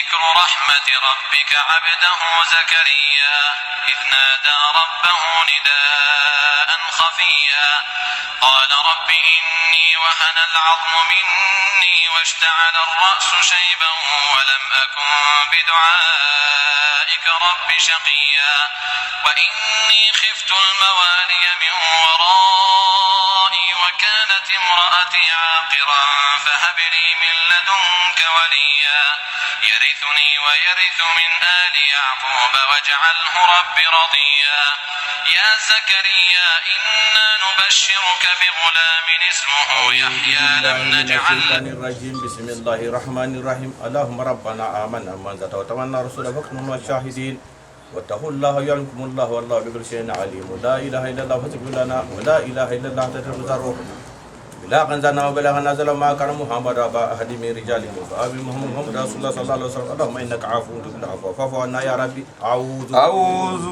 ذكر رحمة ربك عبده زكريا إذ نادى ربه نداء خفيا قال رب إني وهن العظم مني واشتعل الرأس شيبا ولم أكن بدعائك رب شقيا وإني خفت الموالي من ورائي وكانت امرأتي عاقرا فهب لي من لدنك وليا يرثني ويرث من آل يعقوب واجعله رب رضيا يا زكريا إنا نبشرك بغلام اسمه يحيى لم نجعل بسم الله الرحمن الرحيم اللهم ربنا آمنا من وتمنى رسوله فاكتبنا الشاهدين واتقوا الله يعلمكم الله والله بكل شيء عليم لا إله إلا الله فاستغفر لنا ولا إله إلا الله تتبزره لا غنزنا وبلا نزل ما كان محمد أبا أحد من رجالكم فأبي محمد رسول الله صلى الله عليه وسلم اللهم إنك عفو تحب العفو فاعف عنا يا ربي أعوذ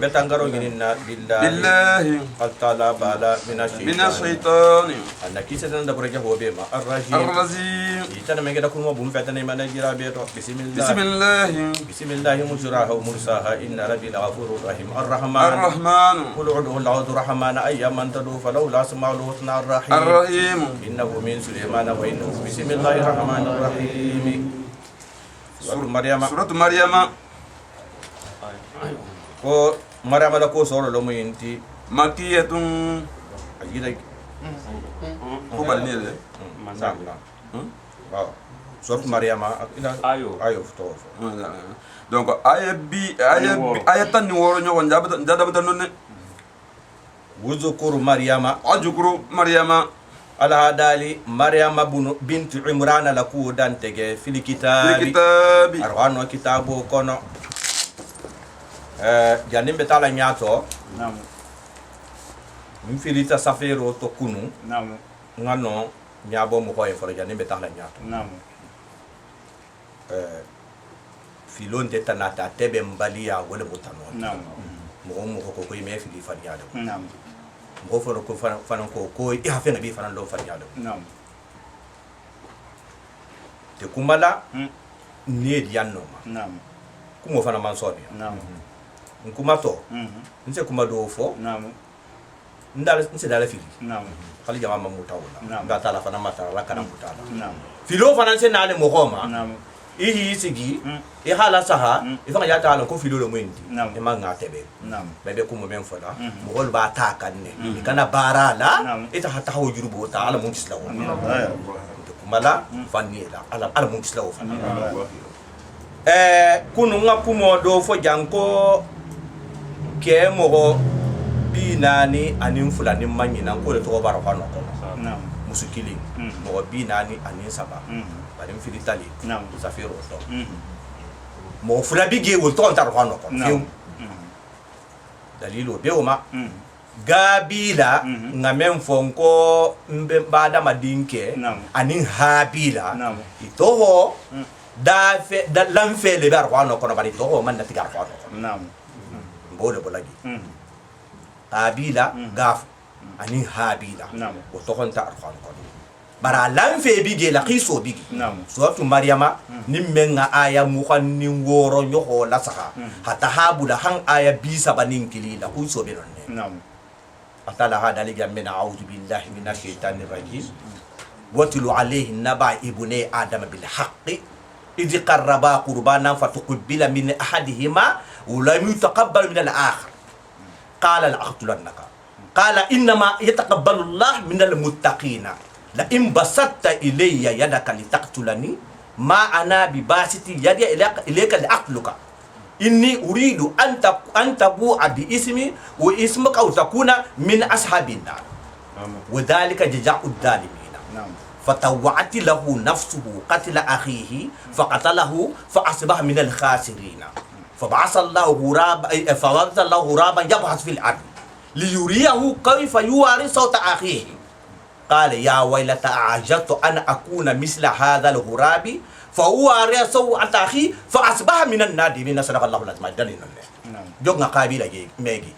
بتنغرو جننا بالله قد تعالى بالا من الشيطان أنا كيسة ندبرك هو بما الرجيم يتنا مجد كل ما بوم فتنا من الجرا بيتو بسم الله مجراها ومرساها إن ربي الغفور الرحيم الرحمن قل ادعوا الله الرحمن أيما تدعوا فلولا اسماء الحسنى الرحيم إنه من سليمان وإنه بسم الله الرحمن الرحيم سورة مريم ko Maryama da ko soro lo muyinti makiyatun ajida ko balnele masalla waaw soro Maryama ila ayo to donc aya tan ni woro ñoko njada ba tan ne wuzukuru Maryama ajukuru Maryama ala dali Maryama bintu Imran la ku dantege fil kitabi arwano kitabo kono janim betala nyato naam mfilita safero to kunu naam ngano nyabo mo koy foro janim betala nyato naam filon de tanata tebe mbalia wala botano naam mo ko me fili fanyado naam mo foro ko fanan ko ya fe nabi fanan lo fanyado naam te kumala ne dianno naam kumo fana mansoni naam nkuma to nse kuma do fo naam nse dala fili naam khali jama mamuta wala naam ngata la fana mata la kana mutala naam filo fana nse nale mo goma naam ihi sigi e hala saha e fanga yata ala ko filo lo mwendi naam e manga tebe naam bebe kumo men fola mo gol ba ta kanne kana barala ita hatta ho jurubo ta ala mun kislawo kumala fanila ala mun kislawo fanila kunu nga kumo do fo janko ke mogo binani anin fulani manyina ko le to baro kanu ko naam musukili mogo binani anin saba barim filitali naam safiro to mo fula bige wo to tar kanu ko fiu dalilo bewma gabila nga men fonko mbe bada madinke anin habila itoho da lamfe le bar kwano kono bari to man na tigar kwano naam bole bolagi habila gaf ani habila o to konta kwano kono bara lamfe bige la qiso bige naam suratu maryama nimmenga aya mukanni woro nyoko la saka hata habula han aya bisa banin kilila ku so be nonne naam atala hada li jamina a'udhu billahi minash shaitanir rajim watlu alayhi naba ibni adam bil haqqi إذ قربا قربانا فتقبل من أحدهما ولم يتقبل من الآخر قال لأقتلنك قال إنما يتقبل الله من المتقين لئن بسطت إلي يدك لتقتلني ما أنا بباسط يدي إليك لأقتلك إني أريد أن تبوء باسمي واسمك أو تكون من أصحاب النار وذلك جزاء الظالمين فتوعت له نفسه قتل أخيه فقتله فأصبح من الخاسرين فبعث الله غرابا يبحث في الأرض ليريه كيف يواري صوت أخيه قال يا ويلتى أعجبت أن أكون مثل هذا الغراب فواري صوت أخيه فأصبح من النادمين صدق الله العظيم دليل جوغنا قابيلا ميغي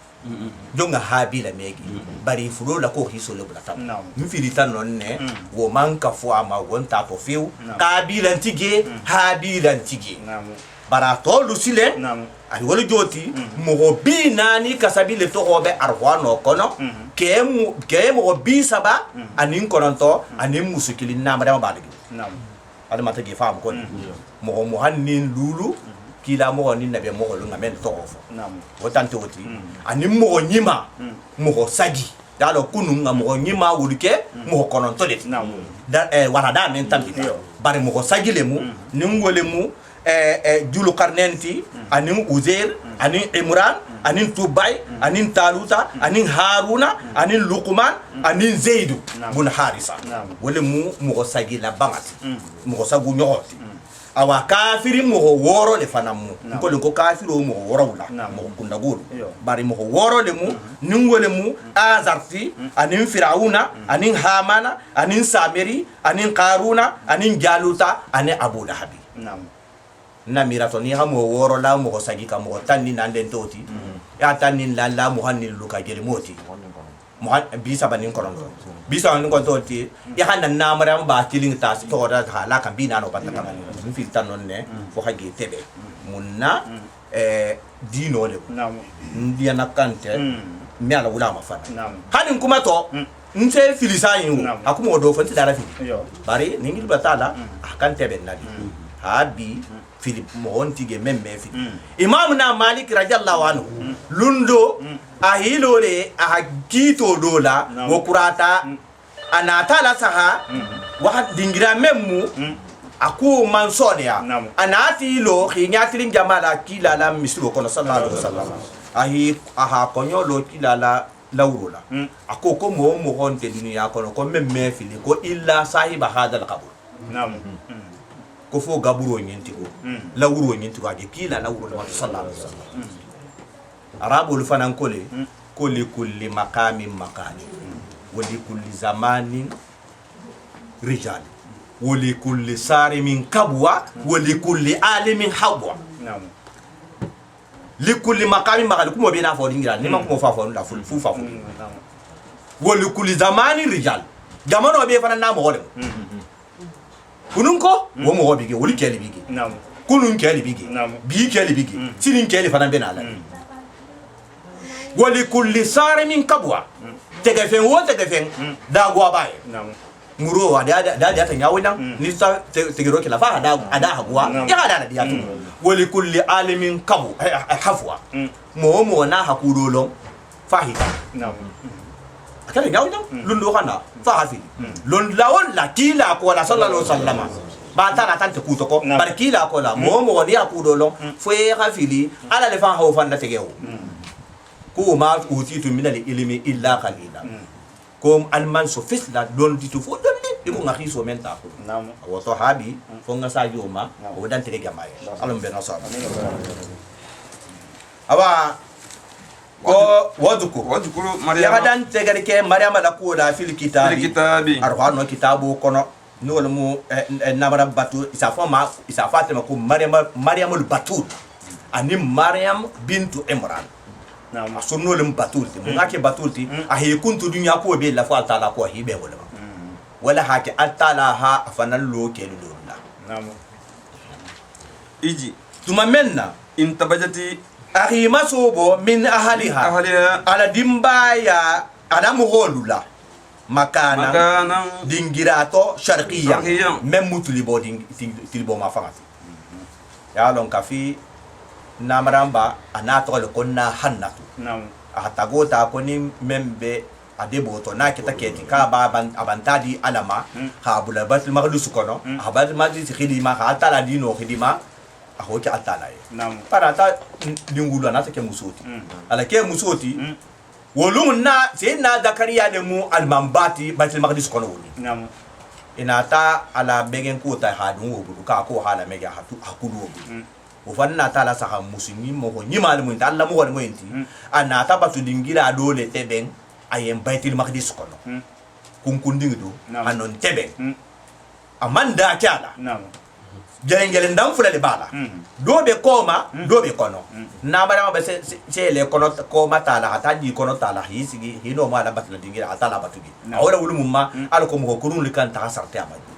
jonga habila megi bari fulo la ko hiso le bulata Naam. mfilita nonne wo manka fo ama wonta to fiu kabila ntige habila ntige Naam. bara to lusile Naam. ay wala joti mo bi nani kasabile to hobe arwano kono ke mo bi saba anin kononto anin musukili namara baligi Naam. ada mata ge fam kon mo hannin lulu kila mo ni nabe mo lu ngamen to ofo Naam. wotante woti anin mo nyima mo sagi dalo kunu mo nyima wulike mo kononto de Naam. da wala da men tambita bari mo sagi le mu ningole mu julu karnenti anin uzair anin imran anin tubay anin taluta anin haruna anin luqman anin zaidu bun harisa wala mu sagi la bangati mu sagu nyoti awa kafiri mo woro le fanamu ko kafiro mo woro la mo kunda gulu bari mo woro le mu ningole mu azarti anin firauna anin hamana anin samiri anin qaruna anin jaluta anin abu lahabi na mirato ni hamo woro la mo sagi ka mo tanni nanden toti ya tanni la mo hanni luka jeli moti mo bisa banin koronto bisa banin koronto ya hanan namara ba tiling tas to da hala kan bina no batta kan mi fi tanon ne fo hagi tebe munna dino le ndiya nakante mi ala wula ma fana hanin kuma to nte filisa yin akuma do fanti dara fi bari ningil batala akan tebe nadi habi Philip Mohontige membe fi Imam na Malik radiyallahu anhu lundo ahilole ahakito dola wokurata anata la saha wa dingira memmu aku mansonia anati lo khinyatilim jamala kila la misro kono sallallahu alaihi wasallam aha konyo lo kila la lawrula ako ko mo honte dunia kono ko memme fi ko illa sahiba hadal qabr ko fo gaburo nyenti ko lawuro nyenti ko age kila lawuro wa sallallahu alaihi wasallam arabul fanan kole kulli maqamin maqali wa li kulli zamanin rijal wa li kulli sarimin kabwa wa li kulli alimin habwa li kulli maqamin maqali kuma be na fo dingira ni ma kuma fa fo la fu fa fu wa li kulli zamanin rijal jamano be fanan na mo wole kunun ko wo mo bige woli kele bige kunun kele bige bi kele bige sinin kele fana be na la wali kulli sarimin kabwa tegefen wo tegefen da gwa bae muro wa da ta nyawo nan ni sa tegero kila fa da hagwa ya da dia tu wali kulli alimin kabu hafwa mo na hakudolo fahita akala nyawo nan lundo kana fa hafi lon lawon la kila ko la sallallahu alaihi wasallam ba ta na tante kuto ko bar kila ko la mo ni hakudolo fo ya hafili ala le fa hawo fa na tegewo ko ma utitu min al ilmi illa qalila ko alman so fisla don ditu fo don di ko ngaki so menta ko wa to habi fo nga sa yoma o dan tege gamaye alum be no so awa ko wadukuru maryama ya dan tege ke maryama la ko da fil kitabi arhano kitabu kono no mu namara batu isa fatima ko maryamul batul ani maryam bintu imran sunno lim batulti mun ake batulti a he kuntu dunya ko be la fa taala ko hi be wala hake atala ha afanan lo ke lula iji tuma menna intabajati akhi masubo min ahliha ala dimbaya ala muholula makana dingirato sharqiyya mem mutulibo tilibo ma fanga ya lon kafi namaramba anato le konna hannatu atagota koni membe adeboto na kita keti ka ba abantadi alama ha bula batul magdus kono abad majlis khidima ha atala dino khidima ahoki atala parata dingulu na take musoti ala ke musoti wolum na sayyidina zakariya ne mu almambati batul magdus kono woni inata ala begen ko ta hadun wo ka ko hala mega hatu hakulu o fanna tala saka musulmi mo ko nyimal mun ta Allah mo won mo enti anata batu dingira dole teben ayem baitul maqdis kono kun kundingi do anon teben amanda kyala jengelen dan fulale bala do be koma do be kono na bara ba se le kono koma tala hata di kono tala hisigi hino mala batla dingira atala batugi awala wulu mumma al ko mo kurun likan ta sarte amadi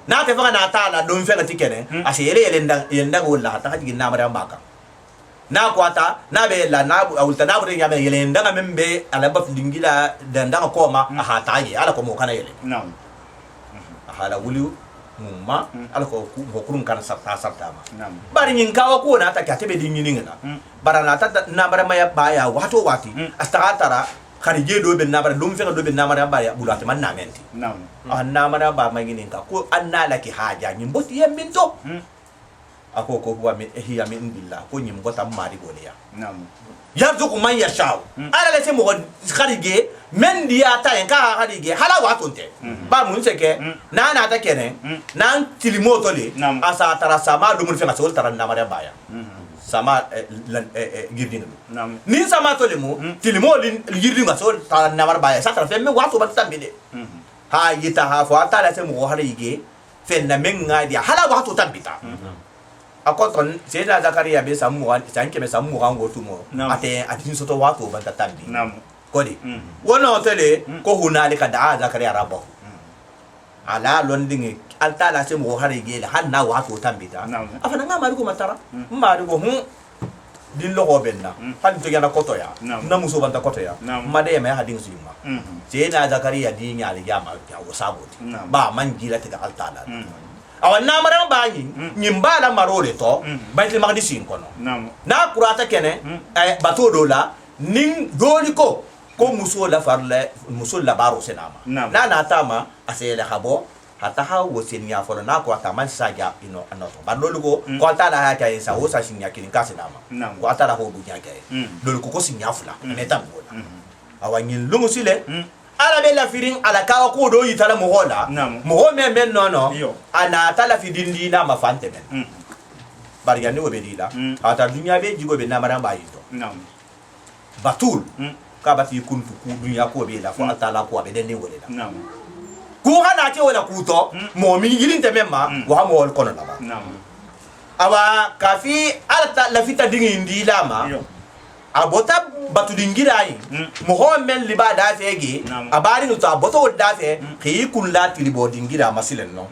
na te fa na tala do mfe ngati kene asere yelenda wala hata hadi na bara mbaka na kwata na be la na awulta na bure nyame yelenda membe ala batla dingira danda koma hata yi ala ko mo kana yele hala wulu mumma alko hokurun kan sarta ma bari nyin kawa ko na ta katebe din yin na bara na ta na bara maya baya wato wati astatara kharije do be na bara dum fe do be na bara baya bulati man na menti na mara ba maginin ka ko anna laki haja nyin boti yemin to ako ko huwa min hiya min billah ko nyin bota mari gole ya yarzuqu man yashau ala le se mo kharije men dia ta en ka kharije hala watonte ba mun seke na ta kene nan tilimoto le asa tara sama do mun fe ngasol tara na mara baya sama girdin ni sama to le mo tilimo girdin ngasol tara na mara baya sa tara fe me wato ba tambide ha yita ha fo ata la se mo kharije fe na men ngadi hala wato tambita akoton sena Zakaria be samu sanke be samu rango tumo ate atin soto wato banta tambi kodi wono tele ko hunali ka da Zakaria rabo ala londingi alta la se mo harige la hanna wato tambita afana ngama ko matara mari ko din lo benna hal to yana koto ya na muso banta koto ya made me hadin sima sena Zakaria di nyali jama ya wasaboti ba man gila te alta la awan namaran bayi nyimba la marole to baitul maqdis kono na kurata kene bato dola nin doliko ko muso la farle muso la baro senama na tama asela habo hata ha wosenya folo na ko ataman saja ino anoto badolugo ko tala ha kay sa wosa sinya kilin kasenama ko atala ho bu nyake doliko ko sinya fula netam bola awan yin lungu sile ala be la firin ala ka ko do yitala mo hola mo men no ana tala fidindi na mafante men bari gani wo be dila ata dunya be jigo be na maramba yito batul ka bati kuntu ku dunya ko be la fo atala ko be den wole la ko hana te wala kuto mo mi yilinte memma wa mo wol kono la ba awa kafi alta la fita dingi lama abota batu dingira yi mo ho men liba da fege abari no ta boto da fe ki kulla tilibo dingira masilen no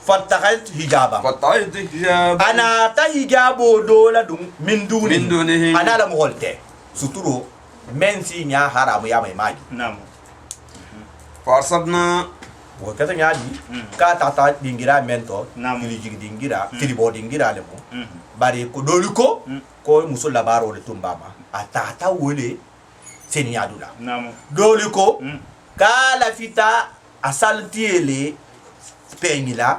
fatahat hijaba ana ta hijabo dola dum min duni ana la mo holte suturo men si nya haramu ya mai magi fasabna wo kata nyaadi ka ta dingira mento tili dingira tilibo dingira le mo bari ko doliko ko musul labaro le tumbama atata wole seni adula doliko kala fita asaltiele peñila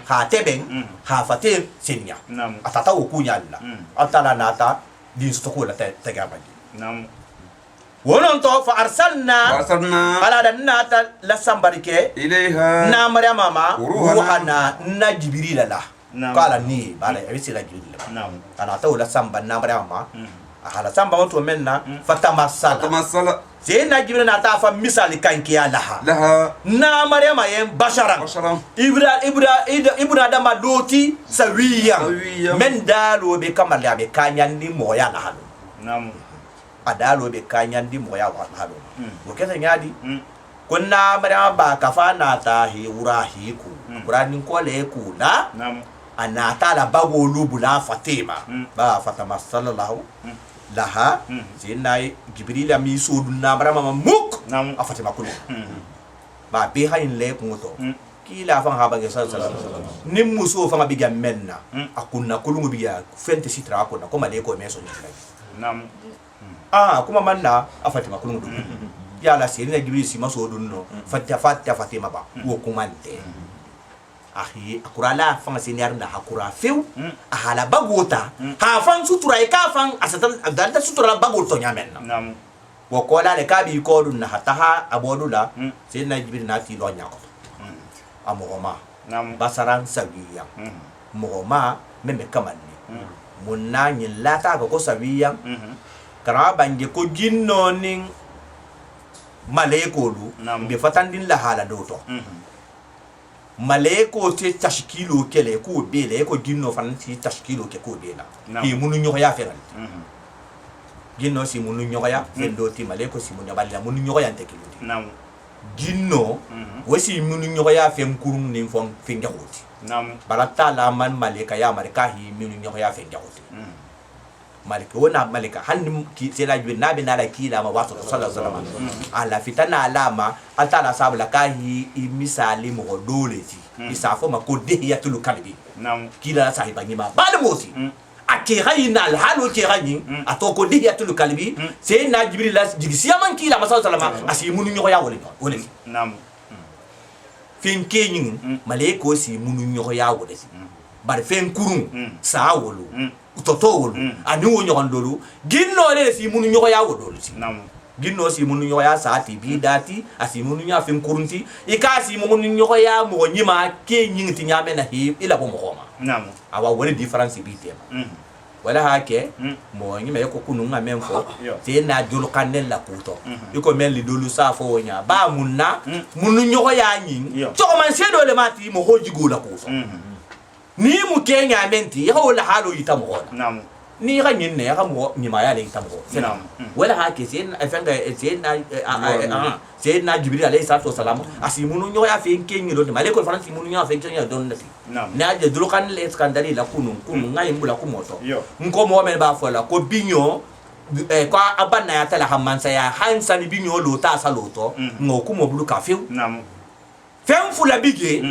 ha teben ha fate senya atata okunyalla atala nata din stoko la tegabadi wonon to fa arsalna ala danata la sambarike ilayha na maryama ma ruhana na jibril la kala ni bala ebisi la jibril ana ta wala samba na maryama ala samba to menna fatamassala zena jibril na ta fa misali kankiya laha na maryama yen basharan ibra dama doti sawiyan men dalo be kamal ya be kanyandi moya la halo adalo be kanyandi moya wa halo loketa nyadi kunna maryama ba kafana ta hi urahi ku qur'anin kole ku na anata la bago lubula fatima ba fatama sallallahu laha sinai jibril ami sudu na maryama muk afatima kulu ba be hayin le kunto kila fa ha bage sallallahu nim muso fa biga menna akunna kulungu biya fente sitra akona ko male ko meso kuma manna afatima kulungu ya la sirina jibril si maso dunno fatima ba wo kumante ahi akurala fanga senior na hakura feu ahala bagota ha fan sutura e ka fan asatan dalta sutura bagol to nyamen wo kola le kabi ko dun na hataha abodula senior jibril na ti lo nyako amoma basaran sabiya mohoma meme kamanni munna nyin lata ko sabiya kara banje ko ginno nin malekolu be fatandin la hala doto maleko te tashkilo kele ko bele ko ginno fanti tashkilo ke ko bela ki munu nyoya feral ginno si munu nyoya fendo ti maleko si munu balla munu nyoya tekilo nam ginno wasi munu nyoya fem kurun ni fon finga hoti nam barata la man maleka ya marka hi munu nyoya finga hoti malika wona malika hanni ki sela jwe nabi na la kila ma wasu sallallahu alaihi wasallam ala fitana alama atala sabla kahi misali mo doleti isafo ma ko dehiyatul kalbi nam kila sahiba nyima bal mosi akirayna al halu kirani atoko dehiyatul kalbi sai na jibril jigisiya man kila ma sallallahu alaihi wasallam asimunu nyogo ya wole nam fin kenyin maleko si munu nyogo ya wole bar fen kurun sa wolo toto wolo ani wo nyogon dolu ginno le si munu nyogo ya wolo nam ginno si munu nyogo ya saati bi dati asi munu nya fen kurunti ikasi munu nyogo ya mo nyima ke nyingti nyame na hi ila bo mo nam awa wole difference bi tema wala hake mo nyima yako kunu nga memfo te na julu kanel la kuto iko men li dolu sa fo nya ba munna munu nyogo ya nyin to man sedo le mati mo hoji gola kuso ni mu kenya menti ya wala halo yitamo nam ni ga nyin ne ga mo ni ma ya le yitamo nam wala ha ke sen afanga sen na jibril alayhi salatu wasalam asimunu nyo ya fe kenyi do male ko fana simunu nyo ya fe kenyi do ndati na je dulu kan le skandali la kunu ngai mbula ku moto nko mo men ba fola ko binyo ko abana ya tala hamansa ya hansa ni binyo lo ta sa loto ngoku mo bulu kafiu nam fem fula bige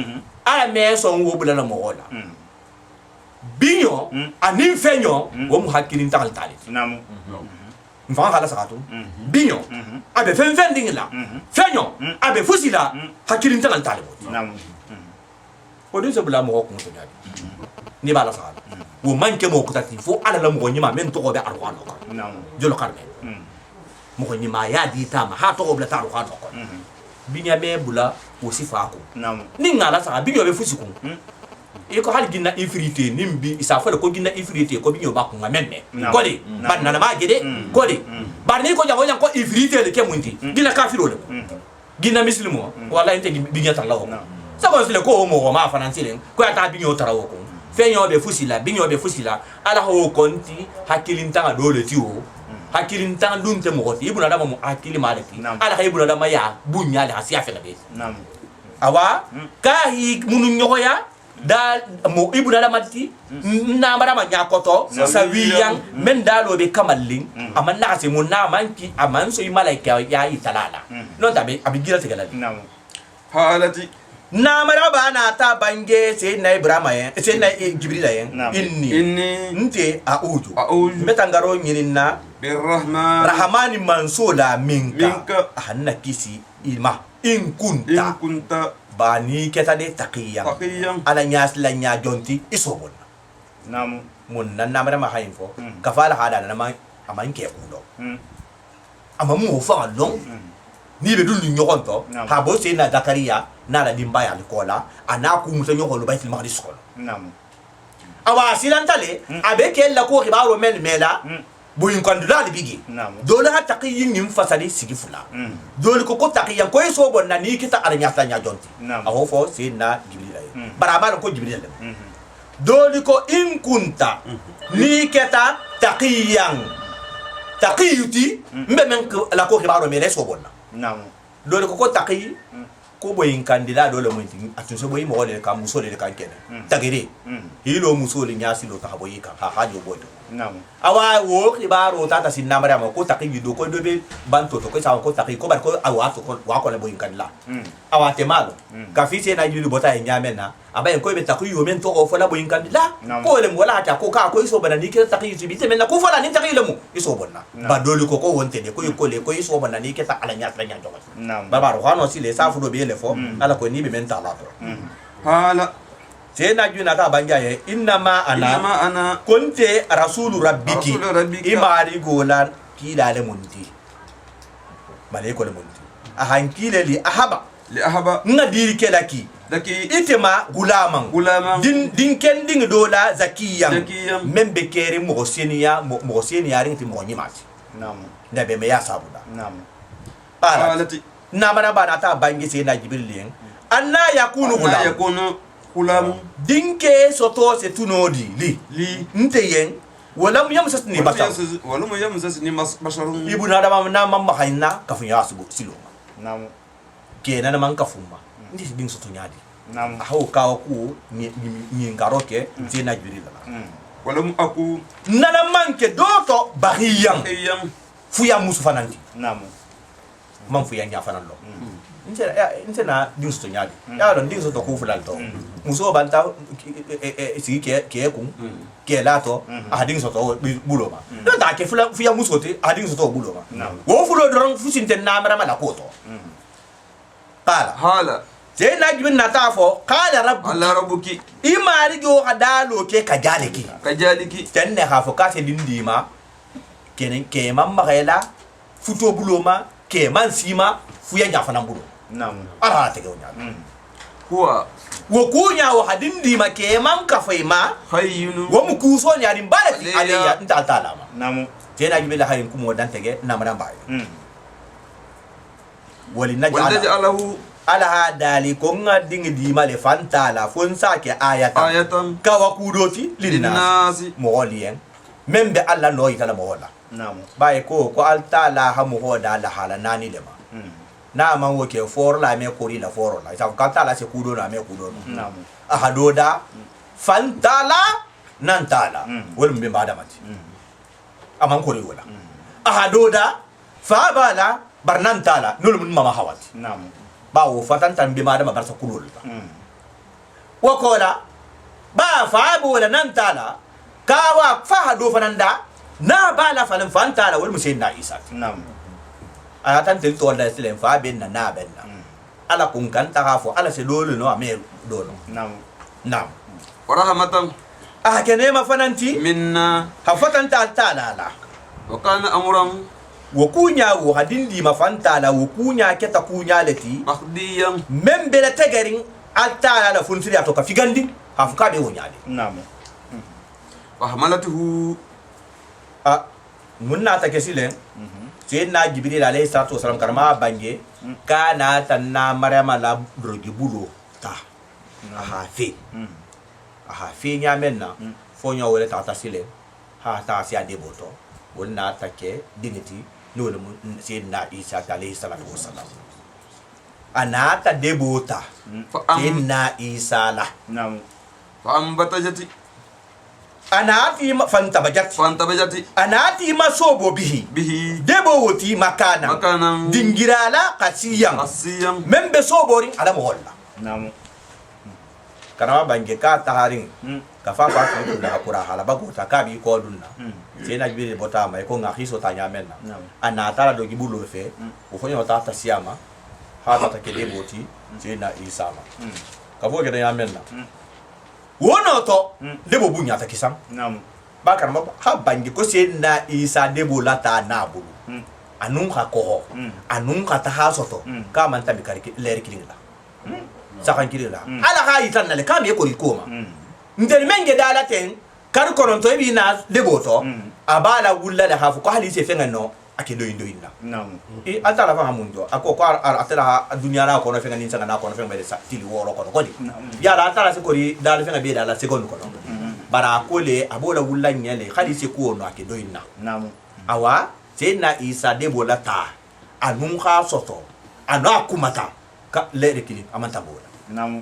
ala me so ngo bula na mo wala binyo anin fenyo wo mu hakilin tal tali nam mfa hala sakatu binyo abe fen dingila fenyo abe fusila hakilin tal tali nam o de bula mo ko to nyadi ni bala sakatu wo manke mo ko tati fo ala la mo nyima men to ko be arwan ko nam jolo karbe mo ko nyima ya di tama ha to ko bla taru ko binya me bula o sifa ko nam ni ngala sa binyo be fusiku e ko hal ginna ifrité nimbi isa fa ko ginna ifrité ko binyo ba ko ngamenne gole ban na ma gede gole bar ni ko jango ko ifrité le kemunti ginna kafiro le ginna muslimo wala inte binya tan lawo sa ko sele ko mo ma fanansile ko ata binyo tarawo ko fenyo be fusila binyo be fusila ala ho konti hakilinta dole tiwo hakilinta dunte mo ko ibuna dama mo hakili malaki ala ibuna dama ya bunya le hasiya fe be nam awa kahi munu nyoya da mo ibuna la mati na mara ma nyakoto sawiyan men dalo be kamallin amanna se mun na manki aman so malaika ya italala non tabe abigira tegala nam halati na mara bana ta bange se na ibrahima yen se na jibril yen inni nte auju metangaro nyinina birrahman rahmani mansola minka hanna kisi ilma in kunta bani keta de taqiyan ala nyas la nya jonti isobon nam mun nan namara ma hayfo kafala hada na ma amanke kudo amamu fa long ni be dulu nyokonto ha bo se na zakariya na la dimba ya likola ana ku musa nyokolo baitul maqdis ko nam awa silantale abeke la ko ribaro men mela boyin kandida bigi dole ha taqiyin nim fasali sigi fula dole ko taqiyan ko so bon na ni kita aranya tanya jonti aho fo se na jibril baraba ko jibril dole ko in kunta ni kita taqiyan taqiyuti mbe men la ko ribaro mele so bon nam dole ko taqiyi ko boyin kandida dole mun tin atun so boyi mo wole ka muso le kan kene tagere hilo muso le nyasi lo ta boyi ka ha hajo bodo nam awa wo ibaro tata sin namara mo ko taki do ko dobe banto to ko sa ko taki ko bar ko awa to ko wa ko le boyin kandila awa te malo ka fi se na yulu bota e nyamena aba en ko be taki yo men to ko fola boyin kandila ko le mo wala ta ko ka ko iso bana ni ke taki ti bi te men na ko fola ni taki le mo iso bonna ba dole ko ko wonte de ko ko le ko iso bana ni ke ta ala nya tra nya do baba ro hano si le sa fu do be le fo ala ko ni be men ta la to hala sai na juna ta banja ye innama ana kunte rasulu rabbiki imari golan kila le munti malaiko le munti a hankile li ahaba ngadiri kelaki itema gulaman din kending dola zakiyan membe kere mo seniya rin ti mo nyimati nam na be me ya sabuda nam ala na mana bana ta bangi sai na jibril yen anna yakunu غلام dinke soto se tunodi لي nteyen wala mu yamsasni basa ولم يمسسني بشر ibnu adama na mamma hayna kafunya asugo silo Namu. kenan man kafuma ndi din soto nyadi Namu. aho kawa ku ni ngaroke zena jirila ولم أكو nana manke doto bahiyam أيام fuya musu fanandi Namu. man fuya nya fanan lo ntena din soto nyadi ya don din soto ku fulal to muso banta si ke ku ke lato adin soto bulo ma don ta ke fuya muso te adin soto bulo ma wo fulo doron fusinte namara mala koto qala هذا sai na gibin na tafo qala rabbu على ربك imari jo hadalo ke kajaleki كذلك tenne ha fo kase dindima kenen ke mamma kayla futo bulo ma ke man sima fuya nya fanan bulo Namu. ara ta gawnya هو wo kunya wo hadindima ke man ka faima خير wo mu kuso nya din balati Aleya. alayya inta talama Namu. sai na gibin la hayin kuma dan tege na maran baye wali najala ولتجعله ala dali ko nga dingi dima le fantala fon sake ayata آية kawa kudoti linna للناس moolien membe alla no yitala moola Namu. baye ko altala ha mo hoda la hala nani lema na man woke for la me kori la for la sa ka tala se kudo na me kudo Namu. ahadoda fantala nantala wol mbe madamati aman kori wala ahadoda fabala barnantala nul mun mama hawati Namu. bawo fatantan mbe madama barsa kulul wakola ba faabo wala nantala kawa fahado fananda na bala falan fantala wal musayyidina isa Namu. ayatan tel to da silen fa ben na benna ala kun kan ta hafo ala se dole no ame dole Namu. nam ورحمة kene ma fananti منا ha fatanta talala وكان أمرا wo kunya wo hadindi ma fantala wo kunya keta kunya leti مقضيا membele tegerin altala la funsiri atoka figandi ha fuka be wonyade Namu. وحملته munna ta kesilen sayyidina jibril alayhi salatu wasalam karma bange kana tanna maryama la drogi bulo ta aha fe nya menna fo nya wala ta tasile ha ta si ade boto wonna ta ke dignity no le sayyidina isa alayhi salatu wasalam anata debota sayyidina isa la Namu. فأنبتجت anati fantabajat فانتبجت anati masobo bihi به debo woti makana مكانا dingirala kasiyam قصيا membe sobori ala mo holla Namu. kana bange ka taharin ka fa fa ko da akura hala bago ta ka bi ko dunna sai na bi bota mai ko nga hiso ta nyamenna Namu. ana tara do gibulo fe o fonyo ta ta siyama ha ta ke de boti sai na isa ma ka fo ke da nyamenna wono to debo bunya ta kisam Namu. bakar ma ha bange ko sai na isa debo la ta na bulu anun ka ko anun ka ta ha soto ka man ta bi karki ler kilinga sakan kilinga ala ha yitan na le kam ye ko rikoma ndel menge dala ten kar konon to bi na debo to abala wulla da hafu ko hali se fenga no ake do indo inna Namu. e atala fa hamundo ako ko atala dunya na ko no fenga ni sanga na ko no fenga be sa tili woro ko ko di ya la atala se ko ri dala fenga be dala second ko no bara ko le abola wulla nyele hali se ko no ake do inna Namu. awa se na isa debo la ta anun kha soto anu akumata ka le rekini amanta bola Namu.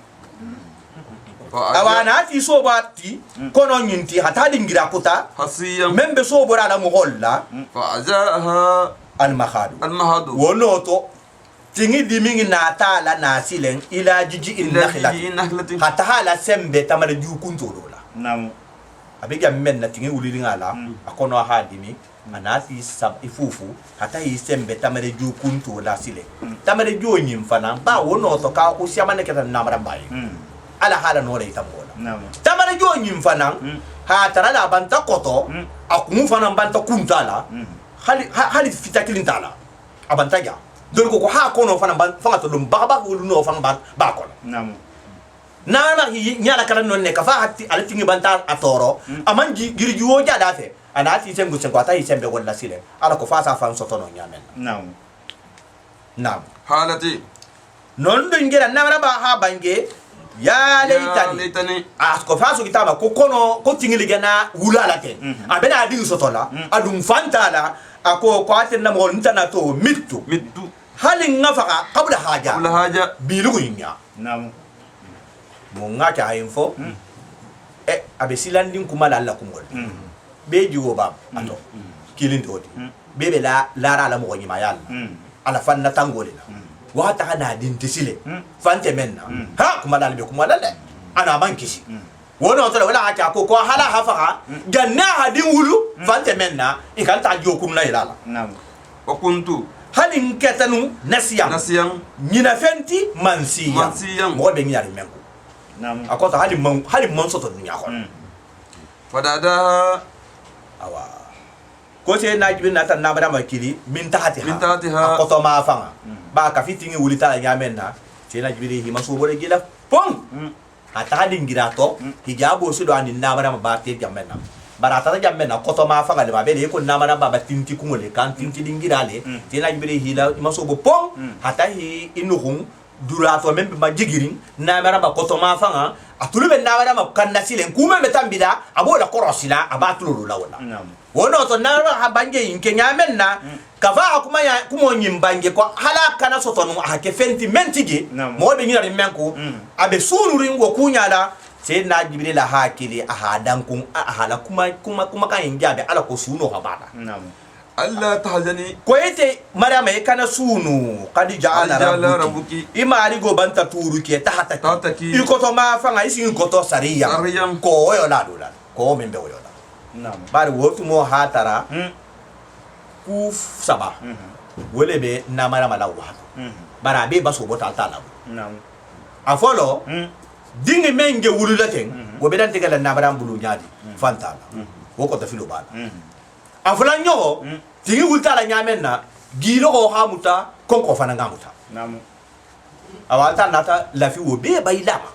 awana ti so bati kono nyinti hata dingira kuta حصيا membe so bora la muholla فأجاءها al mahadu المهد wono to tingi dimingi na tala na silen ila jiji in إلى nakhla جيء نخلة hata hala sembe tamale ju kunto dola Namu. abiga men na tingi ulili ngala akono hadimi anati sab ifufu hata yi sembe tamale ju kunto la sile tamale ju nyimfana ba wono to ka ko siamane keta namara bayi ala hala no le tamola Namu. tamale jo nyimfana ha tara la banta koto akumu fana banta kuntala hali fitakilin tala abanta ja dol ko ha kono fana ban fanga to dum ba wulu no fanga ba kono Namu. nana nyala kala non ne ka fa hatti ala tingi banta atoro amanji girji wo ja dafe ana ati sembu sen ko ata yi sembe wala sile ala ko fa sa fan soto no nyamen Namu. nam حالتي non do ngira namara ba ha bange ya leitani ko faso kitaba ko kono ko tingili gana wulala ten abena adi sotola adum fantala ako ko atenna mo ntana to mittu halin ngafaka qabla haja bilugu nya nam mo ngaka info abe silandin kuma lalla kumol be jiwo bab ato kilin todi bebe la lara la mo nyima yalla ala fanna tangole wata hana din tisile fante menna ha kuma lalla be kuma lalla ana bankisi wono to wala aka ko hala hafa ganna hadin wulu fante menna ikanta jokum na ilala nam o kuntu halin ketanu nasiyan nyina fenti mansiyan mo be nyari menko nam akota halin man soto dunya ko fadada awa ko se na jibin na tan na bada makili min tahatiha akoto ma fanga ba ka fitingi wulita ya menna se na jibiri hi maso bore gila pom ata halin girato hijabo su do anin na bada ba te jammenna barata jammenna koto ma fanga le ba be ko na bada ba tinti kumole kan tinti dingirale se na jibiri hi la maso bo pom hata hi inuhum durato membe majigirin na mara ba koto ma fanga atulu be na mara ma kanna silen kuma be tambida abola korosila abatulu la wala wono to na ha bange inke nyamenna kafa kuma ya kuma nyimbange ko hala kana sotonu ha ke fenti mentige mo be nyina menku abe sunurin go kunyala sai na jibril la hakili ahadan kun ahala kuma kan inga be ala ko suno habada Allah tahzani ko yete maryama kana sunu kadija ala rabbuki imali go banta turu ke tahataki iko to ma fanga isi ko to sariya ko yo la dola ko membe yo la bari wotu mo hatara ku saba wole be na maryama la wa bara be baso bota tala afolo dingi menge wululaten wo be dan tegala na maryam bulu nyaadi fantala wo ko ta filo bala afula nyogo tingi wulta la nyamenna gilo ko hamuta konko fana ngamuta nam awanta nata lafi wo be baylama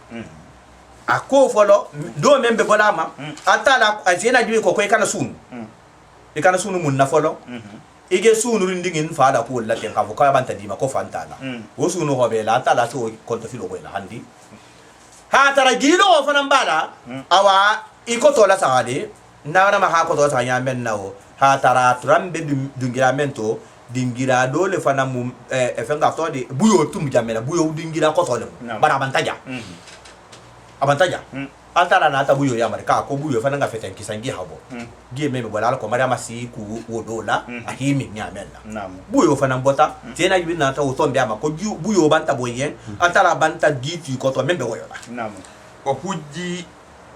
ako folo do membe bolama atala azena jibe ko kana sunu e kana sunu mun na folo ige sunu rindingin fala ko la ten ka ko banta dima ko fantala wo sunu ho be la atala to ko to filo ko la handi ha tara gilo fana mbala awa iko to la sagade na ma ha ko to sa nyamenna o ha tara trambe dungira mento dingira dole fana mu efenga to de buyo tum jamela buyo dingira ko to le bara avantaja altara na ta buyo ya marka ko buyo fana nga feten kisangi habo gie meme bola ko mari amasi ku wodola ahimi nyamela buyo fana bota tena yibi na ta o tombe ama ko buyo banta boyen altara banta giti ko to membe woyola ko hujji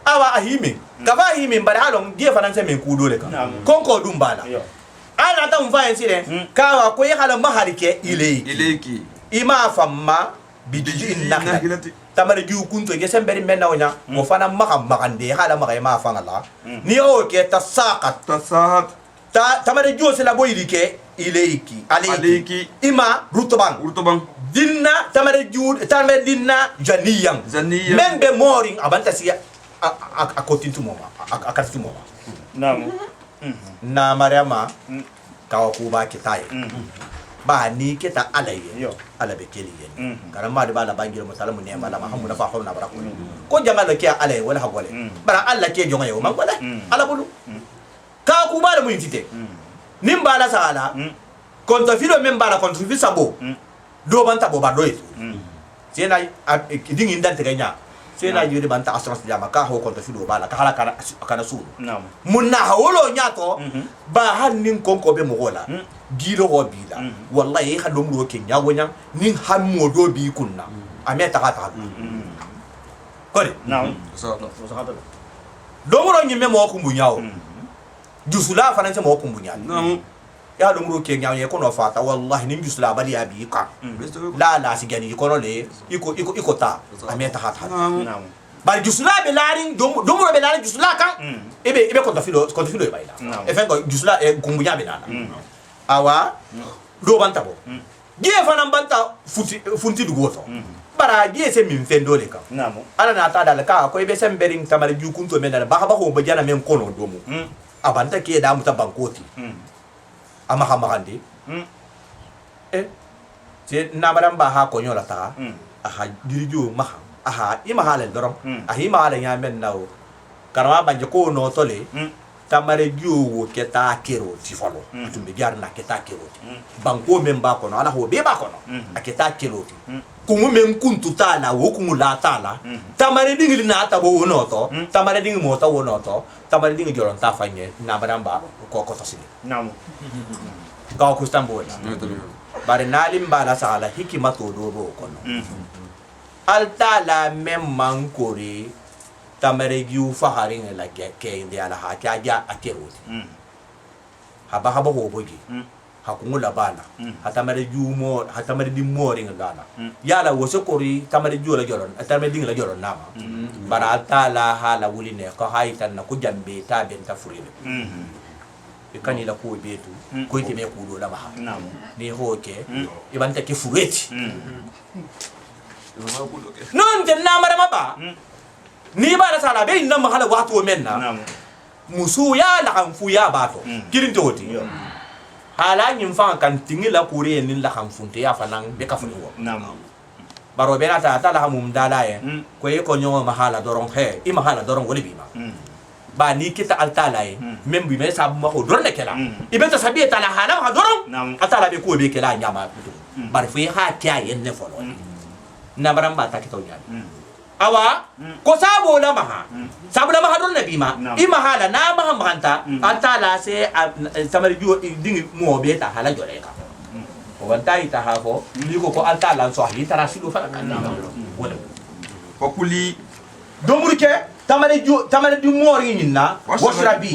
awa ahimi kava ahimi mbara halon die fana se men ku dole ka konko dumbala ana ta mfa ensire kawa ko yhala maharike ileki ima famma bidiji innakati tamare ju kunto ge semberi menna wonya mo fana makande hala makay ma fanga la ni o ke tasahat tamare ju se la boyike ileki aleki ima rutubang dinna tamare dinna janiyang membe moring abanta siya akotintu moma akatitu moma na mariama kawa kuba kitaye ba ni kita alaye alabe keliye karama de bala bangiro musalamu ne bala mahamuda fa hawna barakun ko jangalo ke alaye wala hagole bara alla ke jonga yo mangole ala bulu ka kuba de muintite nimbala sala konto filo membala konto fi sabo do banta bo bardo itu sena dingi ndante ganya sena yiri banta assurance jama ka ho konto filo bala ka hala kana sulu munna hawolo nyato ba hannin konko be mogola gilo go bila wallahi hadum ro ke nyawonya nin hammo do bi kunna ameta hata kore so domoro nyime mo kumbu nyawo jusula fananse mo kumbu nyawo ya domoro ke nyawo ye kono fata wallahi nin jusula bali abi ka la sigani kono le iko ta ameta hata bari jusula be larin domoro be larin jusula kan ebe konto filo e bayla e fengo jusula e kumbu nyabe nana awa do banta bo die fana banta funti du goto bara die se min fendo le kam ala na ta dal ka ko be sem bering tamare ju kunto men dal ba ho be jana men kono do mu abanta ke da mu ta bankoti ama hamahandi se namaram ba ha ko nyola ta aha dirijo maha aha imahala dorom aha imahala nya men nawo karama banje ko no tole tamare juwo keta kero ti falo tumbe jarna keta kero banko men ba kono ala ho be ba kono aketa kero ti kumu men kuntu tala wo kumu la tala tamare dingi na ta bo no to tamare dingi mo ta wo no to tamare dingi joron ta fanye na baramba ko ko to sini Naam. ka ko stambo la bare nalim bala sala hikima to do bo kono al tala men man kore tamare giu faharin la ke inde ala ha ja akeroti haba ho bogi hakungula bana hatamare giu mo hatamare di moring lana yala wo sokori tamare giu la joron tamare ding la joron nama bara tala hala wuline ko haytan na ko jambe ta ben ta furide ikani la ko betu ko ite me kudo la ba Naam. ni hoke ibanta ke fureti non te namara maba ni ba da sala be inna mahala wato menna Naam. musu ya la kan fu ya bato kirin to ti hala nyim fa kan tingi la kure nin la kan funte ya fanan be ka funi wo Naam. baro be na ta la mum dala ye ko e ko nyo mahala doron he i mahala doron woli bima ba ni kita altala ye mem bi me sabu ma ko doron ne kela ibeta sabi ta la hala ma doron Naam. altala be ko be kela nyama bar fu ha kya yen ne folo na baramba ta kito nya awa ko sabo la maha sabo la maha don nabi ma i mahala na maha mahanta atala se samari jo dingi mo be ta hala jore ka o wanta ita ha ko ni ko atala so hi tara silu fa kan na wala ko kuli domurke tamari di mori nyinna wasrabi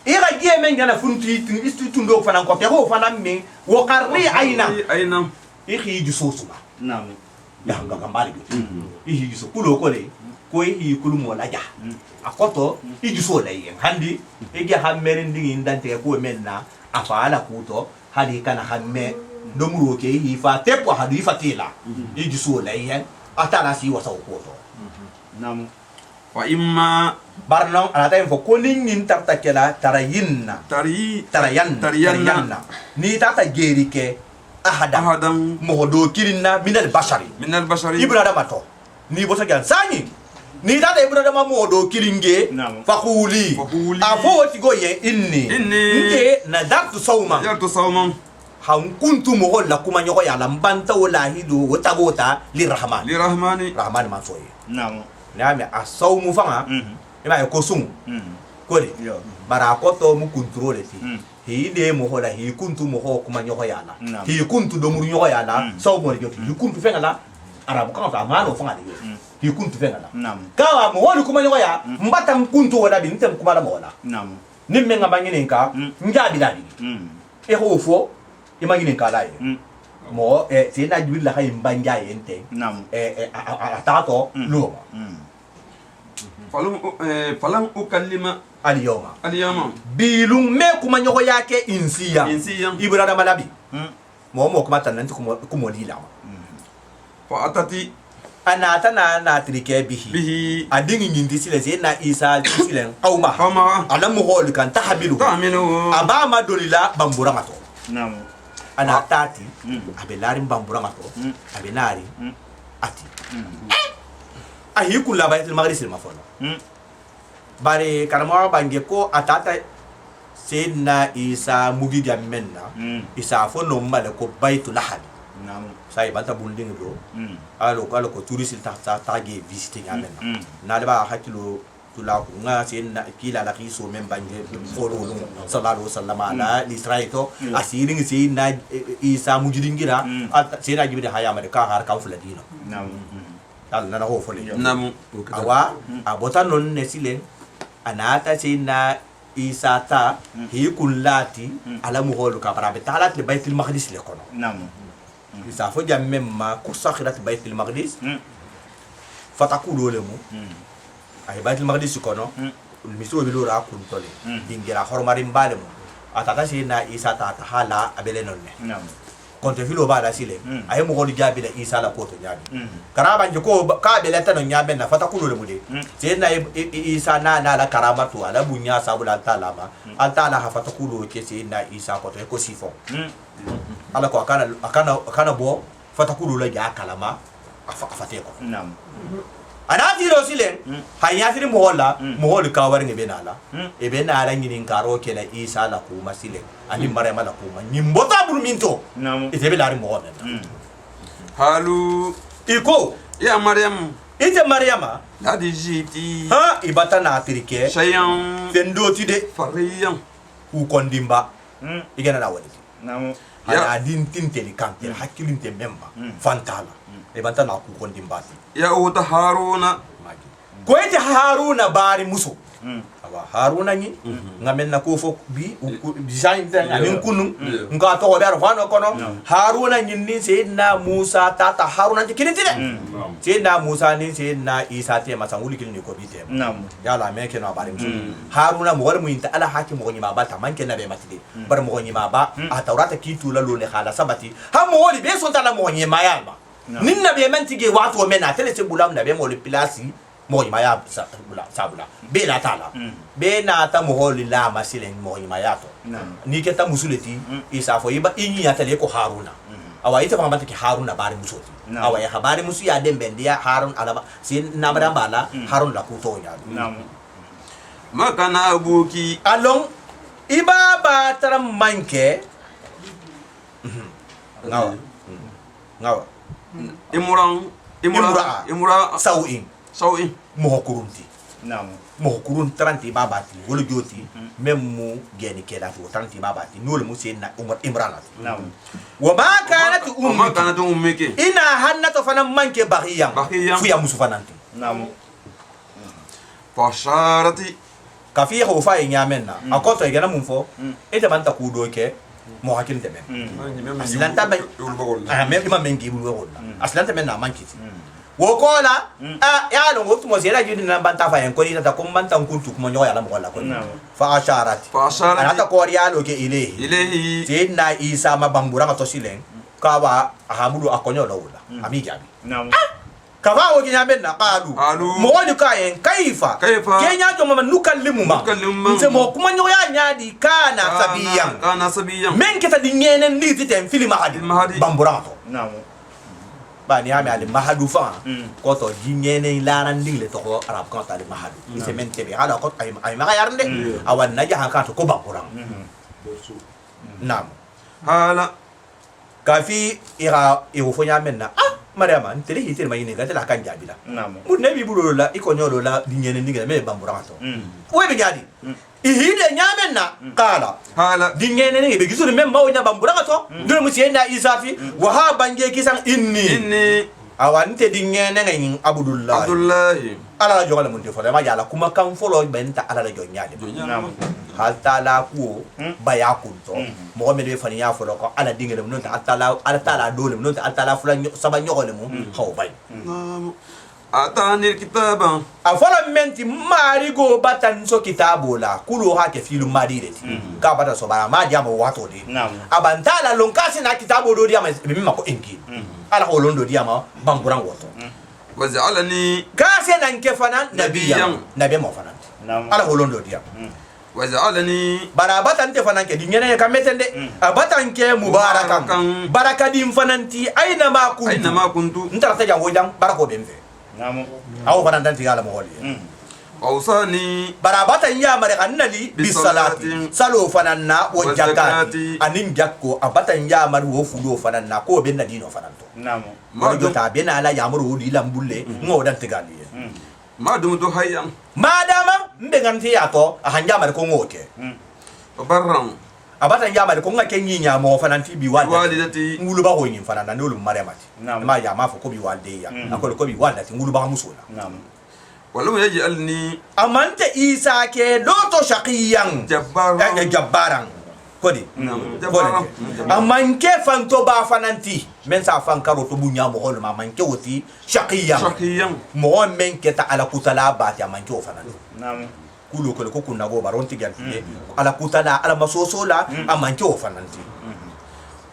i ga je men gana funti tin istu tundo fana ko te ho fana me wo qarri aina i khi ju sosuma Naam. ya nga kambali i hi ju so kulo ko le ko i hi kulu mo la ja akoto i ju so le yen handi e ge ha merin dingi ndante ko menna afala kuto hadi kana hamme domuro ke hi fa tepo hadi fatila i ju so le yen atala si wasa ko to Naam. wa imma barnon anata info ko nin tartakela tarayinna tarayanna ni tata geri ke ahadam mohodo kirinna minal bashari ibrada mato ni bosa gan sani ni tata ibrada ma mohodo kiringe fakuli afoti goye inni nte nadartu sawman han kuntu moholla kuma nyoko ya lambanta wala hidu wotagota lirahmani man soye Naam. nami asawmu fanga ima ko sum kodi bara ko to mu contrôle ti hi de mo hola hi kuntu mo ho kuma nyoko yana hi kuntu do muru nyoko yana saw mo joki hi kuntu fenga la arabu kan ta mano fanga de hi kuntu fenga la kawa mo woni kuma nyoko ya mbata kuntu wala bi ntem kuma la mo wala nimme nga bangine ka njabi dadi e ho fo imagine ka la mo se na jubil la hay mbanja yente atato lo falam ukallima aliyoma bilum me kuma nyogo yake insiya ibrada malabi mo kuma tananti kuma lila fa atati anata na trike bihi adingi nyindi sile se na isa sile qauma ala mo hol kan tahbilu abama dolila bambura mato ana tati abelari bambura mato abenari ati ahi kula baytul maghrib silma fono bare karama bange ko atata sayyidina isa mugi menna isa fono male ko baytul lahad sai banta building do alo ko tourist ta ge visiting amen na ba hakilo tula ko nga sayyidina kila la kiso men bange folo sallallahu alaihi wasallam ala israito asiring sayyidina isa mugi dingira sayyidina jibril haya mare ka har ka fuladino dal na ho fole awa abota non nesile anata sina isata hi kullati ala muholu ka para betalat li baitul maqdis le kono isa fo jamme ma ko sakhirat baitul maqdis fatakulu le mu ay baitul maqdis kono miso bi lora kun tole dingira hormari mbale mu atata sina isata ta hala abele nonne konte filo ba la sile ay mo gol jabi la isa la koto jabi karaba ko ka be leta no nyabe na fata kulo le mude sayyidina isa na la karamatu ala bunya sabula talama altala ha fata kulo ke sayyidina isa koto ko sifo ala ko akana bo fata kulo la ja kalama afate ko Naam. ana tiro silen hanya tiri mohola mohol ka war ngebe nala e be nala ngini ngaro ke la isa la kuma silen ani marema la kuma nyimbota burminto Naam. ite be lari mohol halu iko ya maryam ite mariama hadi jiti ha ibata na tirike shayan fendo tide fariyan u kondimba igana na wadi Naam. ana din tinteli kantel hakilin te memba fantala ibata na ku kondimba ya uta haruna ko ite haruna bari muso awa haruna ni ngamen na ko fo bi design tan anin kunu nga to ber fano kono haruna ni ni sayyidina musa tata haruna ti kinitide sayyidina musa ni sayyidina isa te masanguli kilni ko bi te Naam. yala me ke no bari muso haruna mo wal mu inta ala hakim mo nyima ba ta manke na be matide bar mo nyima ba a tawrata kitu la lo ne khala sabati ha mo wali be son tala mo nyima yalma ninna be mantige wato mena tele se bulam na be mo le pilasi mo nyima ya sabula be la tala be na ta mo holi la masilen mo nyima ya to ni ke ta musuleti isa fo iba inyi ya tele ko haruna awa ita fama take haruna bari musoti awa ya habari musu ya dembe ndia harun alaba sin namara bala harun la kuto nya Naam. makana abuki along iba ba taram manke ngawa imura sawin sawi mo kurunti Naam. mo kurun 30 babati wolo joti même mu geni keda to 30 babati nole mu senna umar imrana Naam. wa ma kanat umma kana to ummeke ina hannato fana manke baghiyam Baghiyam. fu ya musu fananti Naam. fasharati kafi ho fa nyamenna akoto igana mun fo ete banta ku do ke mo hakin tebe aslan tabe même imam mengi bu wala aslan tabe na mankiti wo kola ya lo ngotu mo sera jidi na banta fa en ko ni ta ko banta kuntu ko nyo ya la mo wala ko fa asharati anata ko ya lo ke ilehi sayyidina isa mabambura to silen kawa ahamudu akonyo lawula amijabi Naam. kawa wo ginya benna qalu mo wali kayen kaifa kenya to mama nukallimu ma nse mo kuma nyo ya nyadi kana sabiyan men kita di nyenen ni titem filima hadi bambura to Naam. ba ni ame ali mahadu fa ko to di nyenen laran dingle to ko arab kan ta ali mahadu ise men tebe hala ko ay ma yarnde awan naja kan to ko bambura nam hala kafi ira fonya menna mariama ntele hitir mayini ga tela kan jabila Naam. mun nabi bulo la iko nyolo la dinyene ninga me bambura to we be jadi ihide nyamenna qala hala dinyene ninga be gisul mem mawnya bambura to dole mu siyenda isafi wa ha bange kisan inni awante dinyene ngin abdullahi ala jogala mun te fo ma yala kuma kan folo benta ala la jonyade Naam. hal tala ku baya kunto mo me be fani ya folo ko ala dingere mun ta ala tala dole mun ta ala fulan saba nyogole mu haw bay atani kitaba afala menti marigo batan so kitabola kulo hake filu madireti ka bata so bara ma jamo wato de Naam. abantala lonkasi na kitabo do diama mi mako enki ala ko londo diama bamburan woto waj'alani kase nan ke fanan nabiyan nabi mo fanan Naam. ala ko londo diama waj'alani bara batan te fanan ke dinyene ka metende abatan ke mubarakan barakadin fananti aina ma kuntu ntara ta jango jang barako bemve Naam. aw fanan tan tigala mo holi awsani barabata ya mare annali bisalati salo fananna wa zakati anin jakko abata ya mare wo fudo fananna ko be nadino fananto Naam. ma do ta be na ala yamuru di lambulle ngo dan tigali madum to hayyan madama mbe ganti ya to ahanja mare ko ngoke barran abata ya mare ko ngake nyinya mo fananti bi walidati ngulu ba hoyin fananna nolu mare mati Naam. ma ya ma fo ko bi walde ya akol ko bi walati ngulu ba musula Naam. walau yaj'alni amante isa ke doto shaqiyan jabbaran kodi jabbaran amanke fanto ba fananti men sa fan karo to bunya mo hol ma manke woti shaqiyan mo men ke ta ala kutala ba ta manke o fananti Naam. kulo ko kunna go baron ti ganti ala kutala ala masoso la amanke o fananti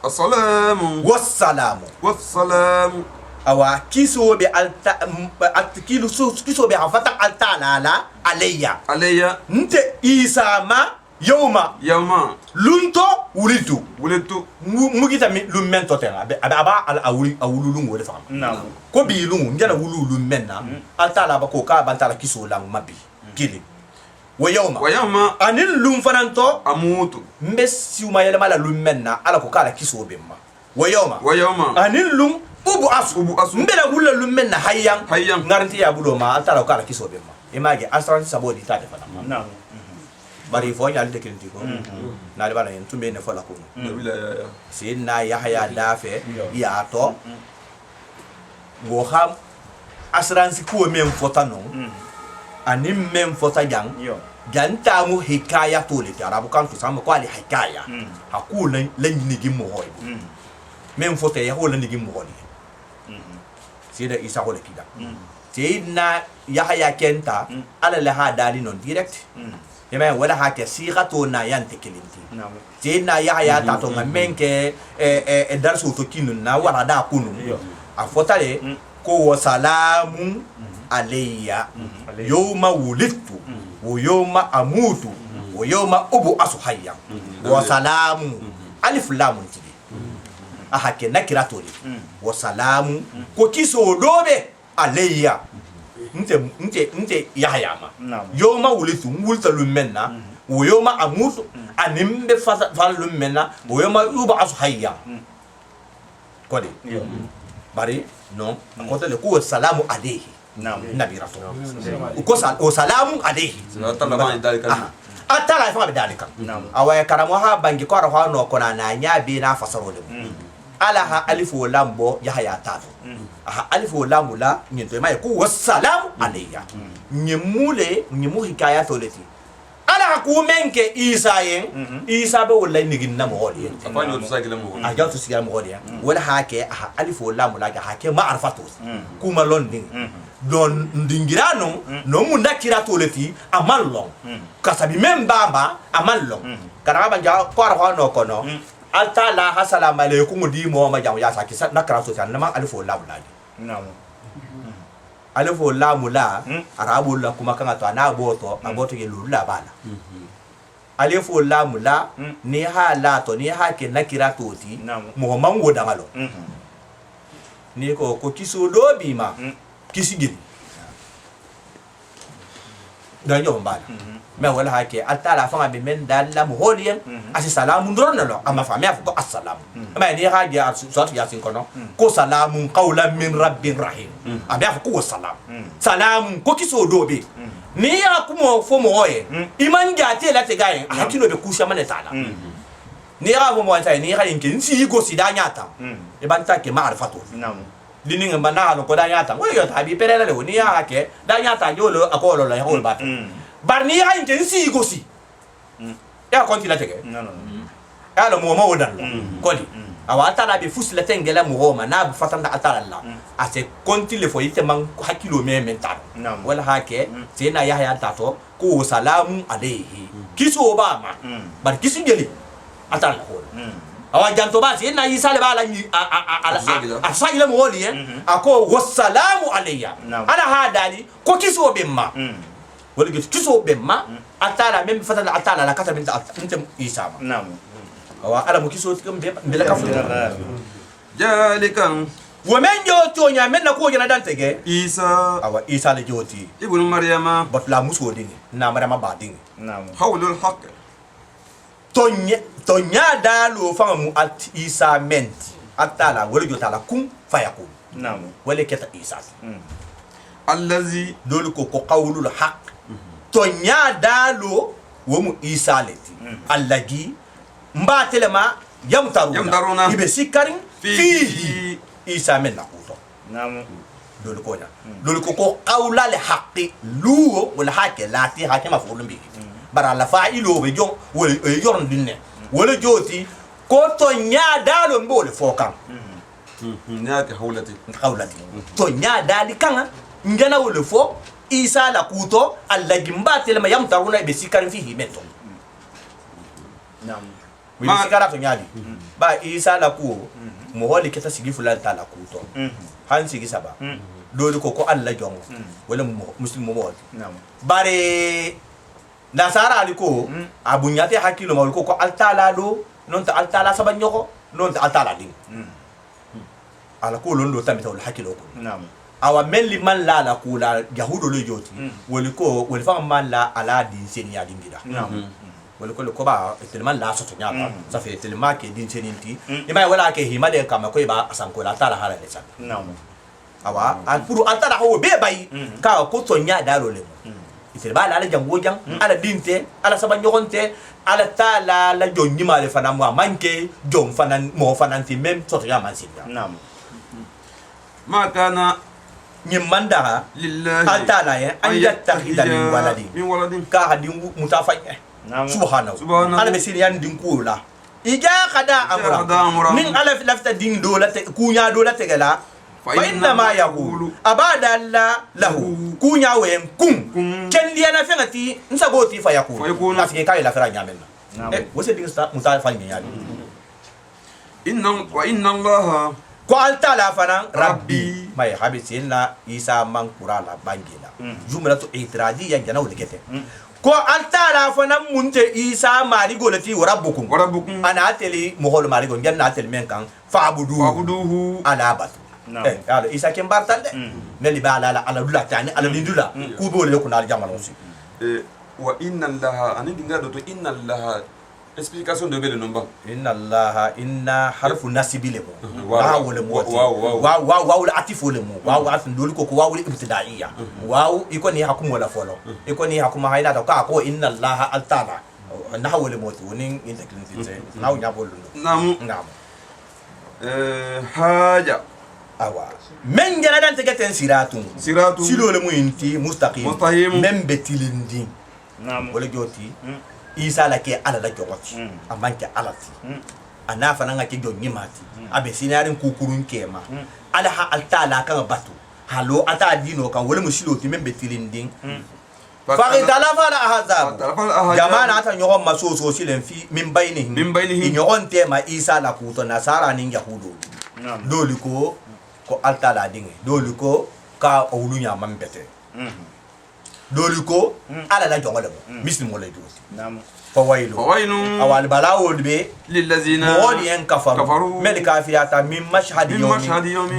assalamu wassalamu awa kiso be alta kiso be hafata alta la alayya nte isa ma yawma lunto wulitu mugita mi lummen to tena aba al awulu lungo de fam ko bi lungo ngena wulu lummen na alta la ba ko ka bantala kiso lang mabi kili wa yawma anil lum fananto amutu mbesi umayele mala lummen na ala ko kala kiso be ma wa yawma anil lum ubu asu mbela wulla lummen na hayyan ngaranti ya bulo ma alta la ko kala kiso be ma image asran sabodi ta de fana na bari fo nyal de kinti ko na le bana en tumbe ne fola ko sidna yahya dafe ya to wo ham asransi ko men fota no ani men fota jang ganta mu hikaya to le arabu kan to sam ko ali hikaya hakula lanyi gi mo hoy men fota ya hola ni gi mo hoy sida isa hola kida sidna yahya kenta ala la hadali non direct yema wala hake sigato na yante kilinti sidna yahya ta to menke darsu to kinun na wala da kunu afotale ko wasalamu alayya yawma wulidtu wa yawma amutu wa yawma ubu asuhayya wasalamu alif lam tidi ahake nakirato li wasalamu ko kiso dobe alayya nte yahya ma yawma wulidtu wulta lumenna wa yawma amutu animbe fa lumenna wa yawma ubu asuhayya kodi bari non akote le ko salamu alayhi nabi rasul ko salamu alayhi atala fa bidalika awaya karamo ha bangi ko rafa no kona na nyabi na fasaro le ala ha alifu lambo yahya tatu aha alifu lambo la nyento mai ko salamu alayya nyimu hikaya to leti ala ku menke isa yen isa be wala nigin na mo hodi afanyo to sagila mo a jawto sigala mo hodi wala hake aha alifu lambo la hake ma'rifatu kuma londing don ndingirano no munda kira to leti amallon kasabi membamba amallon kana banja ko ara no kono alta la assalamu alaykum di mo ma jaw ya saki nakra so tan nama alifu lambo la alifo lamu la arabu la kuma kanga to ana aboto ke lula bala alifo lamu la ni ha la to ni ha ke nakira toti mo mango dangalo ni ko kiso lobi ma kisigiri danyo mbala me wala hake atala fanga be men dalla mo holiyen asi salamu ndorna lo ama fa me ko assalamu ma ni haji sot yasin kono ko salamun qawlan min rabbir rahim abi fa ko salamu ko kiso dobe ni ya kuma fo mo hoye iman jate la te gayen hakilo be kusha mane tala ni ya mo wanta ni ha yinkin si go sidanyata e banta ke ma'rifatu dini ngamba na no ko danyata wo yo tabi perela le ni ya hake danyata jolo akolo la hol bat barni ya inke si gosi ya konti la tege ya lo mo wodan kodi awata la be fusla tengela mo homa na bu fatanda atala la ase konti le foyite man hakilo me mental wala hake sena yahya tato ko salamu alayhi kiso obama bar kisu geli atala hol awan janto ba sena isa le bala ni asagila mo holi ako wassalamu alayya ala hadali ko kiso bemma wala kiso bemma atala même fatala atala la kata binta inta isa ma awa ala mo kiso tigam be la kafu jalikan wa men joto nya men na ko jana dantege isa awa isa le joti ibnu maryama bot la muso dingi na maryama ba dingi hawlul haqq tonya dalo fanga mu at isa menti atala wala jota la kum fayakun wala keta isa allazi dole ko qawlul haqq tonya dalo wo mu isa leti allagi mbatelema yamtaruna ibe sikarin fihi isa men nakuto dole ko nya dole ko qawla li haqqi lu wala hakke lati hakke mafulun bi bara la fa'ilo be jon wala yorn dinne wala joti ko tonya dalo mbole fokan nyaake hawlati tonya dali kanga ngena wala fo isa la kuto allagi mbatelema yamtaruna ibe sikarin fihi mento mi sigara to nyali ba isa la ku mo holi keta sigi fulan ta la ku to han sigi saba dole ko Allah jongo wala muslim mo bare nasara aliko abunyate hakilo mawul ko altala do non ta altala saba nyoko non ta altala din ala ko londo tamita wal hakilo ko awa melli man la kula yahudo lo joti woliko wol fa man la ala din seniya dingira woliko ko ba tellement la soto nyaba ça fait tellement que din seninti ima wala ke himade kama ko ba asanko la tala hala lesa awa al pour altala ho be bay ka ko to nya daro le itel ba la jango jang ala dinte ala saba nyogonte ala tala la jonni male fana mo manke jom fana mo fana ti même soto ya man singa ma kana nyimanda lillahi altala ya an yattakhida min waladin ka hadin mutafanya subhanahu ala be siriyan din kula ija kada amra min ala lafta din dolate kunya dolate gala fa inna ma yaqulu abada alla lahu kunya wen kun kendi ana fengati nsagoti fa yaqulu asike kai la fera nyamenna wose din sta mutafanya yani inna allaha ko altala fana rabbi may habisina isa man qurala bangila jumlatu itiradi ya jana wulkete ko altala fana munte isa mari golati rabbukum ana ateli mohol mari gon janna atel men kan fa'buduhu ala bat ala isa ken bartande neli bala ala dula tani ala lindula ku bole ko na jamalo si wa inna allaha ani dinga do to inna allaha explication de bele nomba inna allaha inna harfu nasibile mo wa wa atifu le mo wa atun dol ko wa ibtidaiya wa iko ni hakumu wala folo iko ni hakuma hayna to ka ko inna allaha altala na hawle mo to ni inta kinti na nya bolu nam haja awa men jana dan tegeten siratu silo le mo inti mustaqim men betilindi nam wala joti isa la ke ala la jogoti amanke alati ana fana ngake do nyimati abe sinarin kukurun kema ala ha altala kan batu halo ata dino kan wala musilo ti membe tilindin fa idalafa la ahzab jamana ata nyogon masoso silen fi min bainihi nyogon tema isa la kuto nasara nin yahudo doliko ko altala dinge doliko ka owlunya mambete doliko ala la jogole muslim wala joti فويل أول بلاود بي للذين مولين كفروا ملك فياتا من مشهد يوم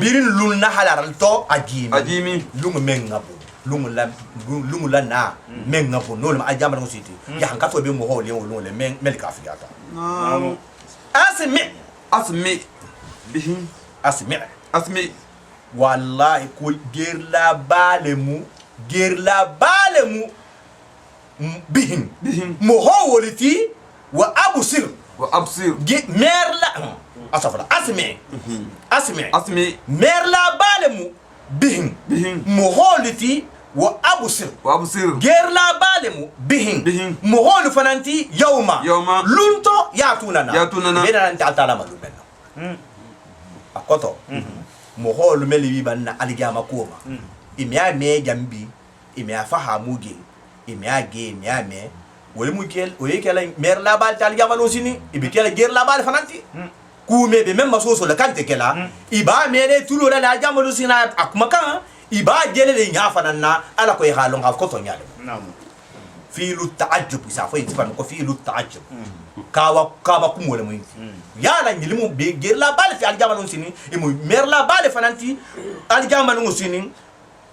بيرن لون حلال تو أجيمي لون منغبو لون لا نا منغبو نول ما أجامل مسيتي يا هنكتو بي مولين ولون ملك فياتا أسمع والله كل غير لا بالمو بهم مهولتي وابصر ميرلا اسفلا اسمع ميرلا بالمو بهم مهولتي وابصر غيرلا بالمو بهم مهول فنانتي يوما لونتو ياتوننا بينا انت تعالى مالو بنا اكوتو مهول ملي بنا الجاما كوما imya me jambi imya fahamuge imiage wole mukel oye kala mer la bal tal jamalo sini ibikela ger la bal fananti ku me be memma soso la kante kala iba mere tulo la jamalo sina akmaka iba gele le nya fananna ala ko halon ha ko to nyaale fi lu ta'ajjub sa fa intifan ko fi lu ta'ajjub kawa kumole mo yala nyilimu be ger la bal fi al jamalo sini imu mer la bal fananti al jamalo sini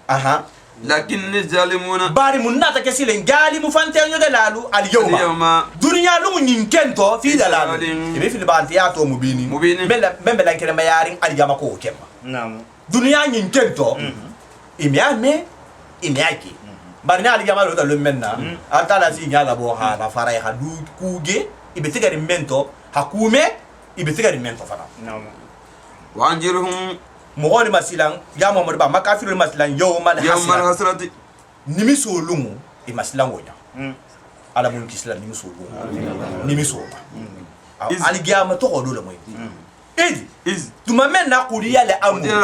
aha لكن الظالمون باري مناتا كسيلن جالي مفانتين يغلالو اليوم دنيا لو نينكنتو في دلال يبي في البانتياتو مبيني بلا كلمه يارين اليوم كو كما نعم دنيا نينكنتو إمياكي بارنا اليوم لو دلو مننا انت لا سي نيالا بو ها فاراي حدو كوجي يبي تغري منتو حكومه يبي تغري منتو فنا نعم وانجرهم مغوني مسيلان يا محمد با مكافر مسيلان يوم الحسرة نمسو لومو مسيلان ويا على ملك الاسلام نمسو لومو نمسو على جامع تو دول موي إذ تما من نقولي على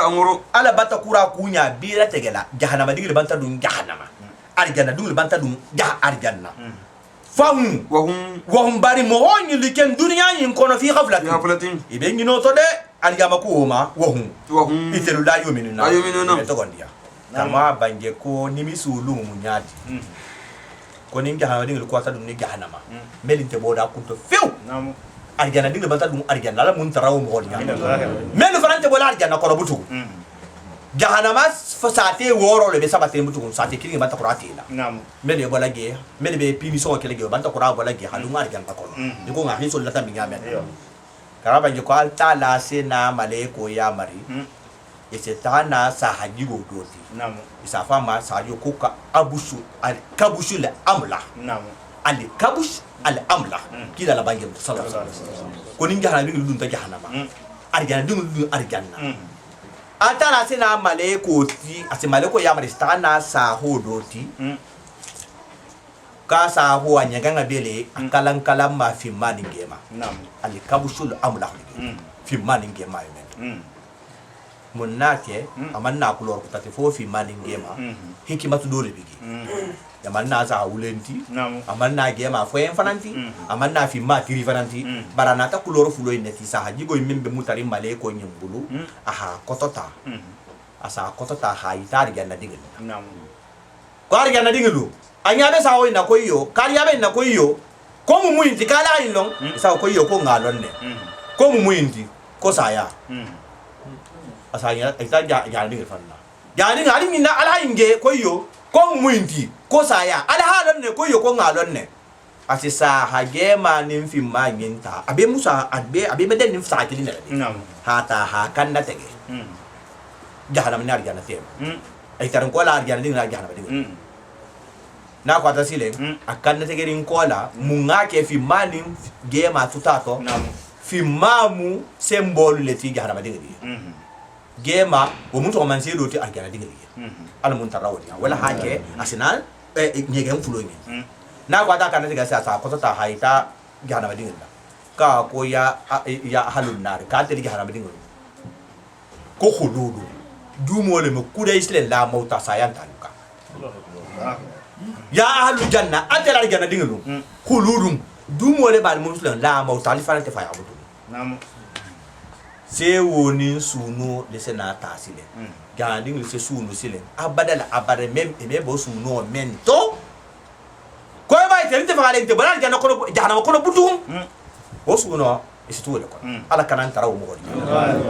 أمور على بتكورا كونيا بيرة تجلا جهنم ديغل بنتا دون جهنم أرجعنا دون بنتا دون جه أرجعنا fahum wahum bari mo honni liken dunya yin kono fi ghaflatin ibe ngino to de aljama ko ma wahum itelu la yuminuna to gondia kama bange ko nimisulu munyati ko ninga ha dinga ko ta dum ni jahannama melinte boda kunto few arjana dinga bata dum arjana la mun taraw mo golnya melu farante bola arjana ko butu jahannama fasate woro le be sabate mutu sate kilinga bata quratina melu bola ge melu be pimi so kele ge bata qura bola ge halu arjana ko diko ngahi so lata mi ngame kara bange ko alta la sena maleko ya mari isetana sahajigo doti isa fama sahajo ko ka abushu al kabushu la amla al kabush al amla kila la bange sallallahu alaihi wasallam ko ni jahana bi dun ta jahannama arjana dun arjana atana sena maleko ti ase maleko ya mari stana saho doti ka saho anyanga bele akalan kalam ma fi mani gema al kabushu al amla fi mani gema munake amanna kulor kutati fo fi malingema hikimatu dole bigi yamanna za ulenti amanna gema fo en fananti amanna fi matiri fananti barana ta kulor fulo ineti sa hajigo imbe mutari male ko nyimbulu aha kotota asa kotota haitari ganna dingel ko ari ganna dingelu anyabe sa hoina ko iyo kariyabe na ko iyo ko mu muinti kala ilong sa ko iyo ko ngalonne ko mu muinti ko saya asanya ita ya dinga fanna ya dinga ali minna ala inge koyo ko muindi ko saya ala halon ne koyo ko ngalon ne asisa hagema nim fi maginta abe musa abe meden nim sa kilina hata ha kan na tege jahanam nar jana tem ay taran ko la jana dinga jahanam dinga na ko ta sile akan na tege rin ko la munga ke fi manim gema tutato fi mamu symbole le ti jahanam dinga gema wo mun to man se loti argana dinga ala mun tarawdi wala haje asina nyegen fulo ni na kwata kan daga sa ko ta haita gana dinga ka ko ya halun nar ka te gana dinga ko khuludu du mo le mo kuda isle la mauta sayan tanuka ya ahlu janna atela argana dinga lu khuludum du mo le bal muslim la mauta li farante fa ya butu se woni suno le sena tasile gandi ngi se suno sile abadala abare mem e bo suno mento ko ba ite nte fagale nte bana jana ko jana ko butum o suno isitu le ko ala kanan taraw mo godi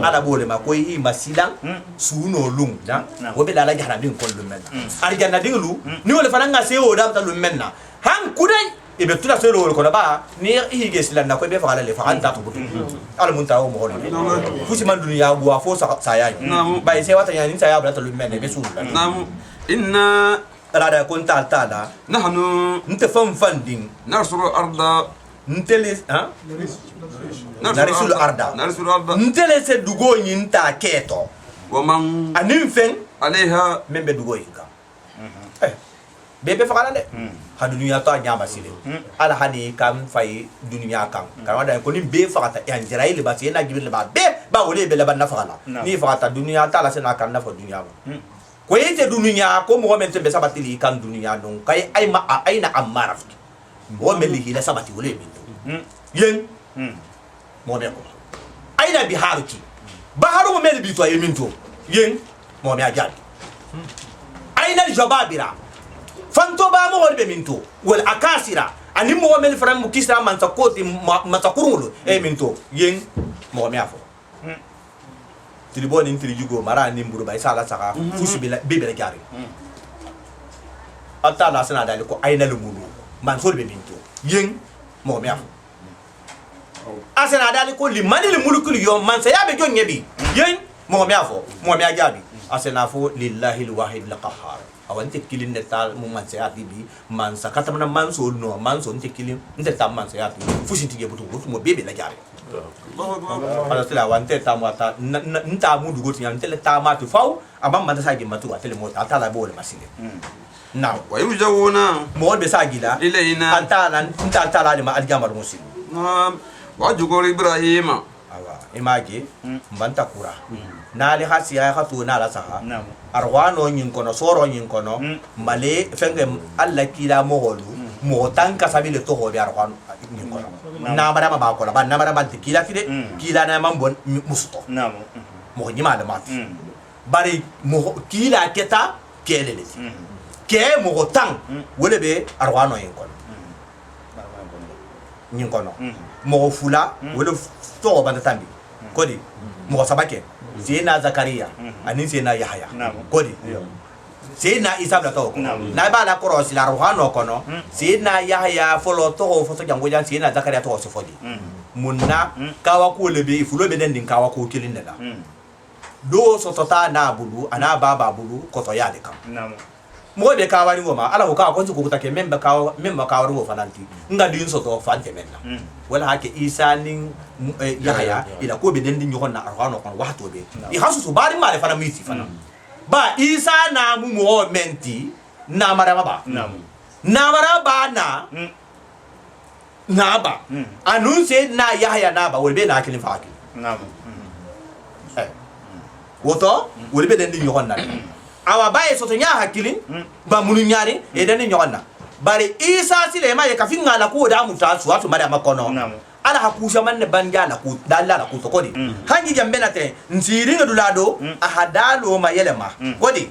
ala bole ma ko yi masilan suno lung da wo be la jana din ko lu men ar jana din lu ni wala fananga se o da ta lu menna han kudai ibe tula selo ko ba ni hige silan na ko be fagala le faganta to butu ala mun tawo mo holi fusi man dunya bu afo saya ba ise wata yani saya bla to lu men be su nam inna rada kun ta tala nahnu nte fam fanding narsulu arda ntele ha narisul arda ntele se dugo nyinta keto wa man anim fen alaiha membe dugo yinka bebe fagala de ha dunya to nyama sile ala hani kam fay dunya kam kan wada ko ni be fagata en jirail ba se na gibil ba be ba wole be la ban fagala ni fagata dunya ta la se na kan na fo dunya ko yete dunya ko mo men te be sabatili kan dunya don kay ay ma ayna amara mo meli hila sabati wole min yen mo be ko ayna biharuki baharu mo meli bi to yemin to yen mo me ajal ayna jababira fanto ba mo wolbe minto wal akasira ani mo mel fram kisra man takoti matakurulu minto yen mo me afo tiliboni intilijugo mara ni mburu bay sala saka fusi bibele jari ata la sana dali ko ayna lu mulu man solbe minto yen mo me afo asana dali ko li manil mulukul yom man sayabe jonyebi yen mo me afo mo me ajabi asana fo lillahi alwahid alqahhar awante kilin de tal mo man sayati bi man sakata man so no man so nte kilin nte tam man sayati fushi tige butu mo bebe la jare ala sila wante tam wata nta mu dugo tinya nte le tamatu faw abam man sa gi matu atele mo atala bole masile now wa yujawuna mo be sa gila ilaina antala nta tala ma algamar musil wa jugor ibrahima awa image mbanta kura nali hasiya khatu na la saha arwano nyin kono soro nyin kono male fenge alla kila mo holu mo tan kasabile to ho bi arqan ni ko na mara ma ba ko la ba na mara ba kila fide kila na man bon musto mo ni ma da mat bari mo kila keta kelele ke mo tan wole be arqano yin ko ni ko no mo fula wole to ba da tambi kodi mo sabake sena Zakaria ani sena Yahya kodi sena Isa bla to na ba la cross la rohano kono sena Yahya folo to foto jango jan sena Zakaria to so fodi munna kawa ko lebe fulo be den din kawa ko kilinde da do so tota na bulu ana baba bulu ko to yade kam mo be kawa ni ngoma ala ko ka ko ko take memba kawa ro fananti nga din so to fante menna wala hake Isa nin Yahya ila ko be den din yo na arhano kon wa to be I hasu so bari male fana miti fana ba Isa na mu mo menti na marama ba na maraba na ba anunse na Yahya na ba wolbe na kilin faaki woto wolbe den din yo na awa baye soto nya hakilin ba munu nyari e den yo na bari Isa sile ma ye kafinga la ko da muta su atu mari amakono ala hakusha manne banja la ku dalla la ku to kodi hangi jambe na te nsiri ngedulado ahadalo ma yelema kodi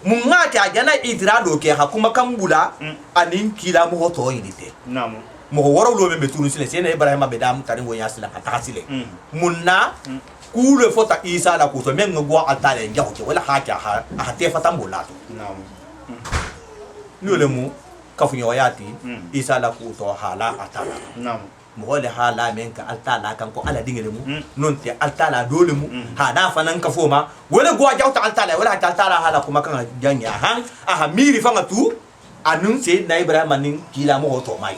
mun ngati ajana idrado ke hakuma kambula anin kila mo hoto yidite mo woro lo be tunu sile sene Ibrahima be dam tari wo yasila atasile munna kule fota Isa la ku to men ngwa altale njaho ke wala haja ha te fata mbulato nule mu kafunyo yati Isa la ku to hala atala mo le hala men ka altala kan ko ala dingere mu non te altala dole mu ha na fanan ka foma wala go jawta altala wala altala hala kuma kan janya han aha miri fanga tu anun se na Ibrahima nin kila mo to mai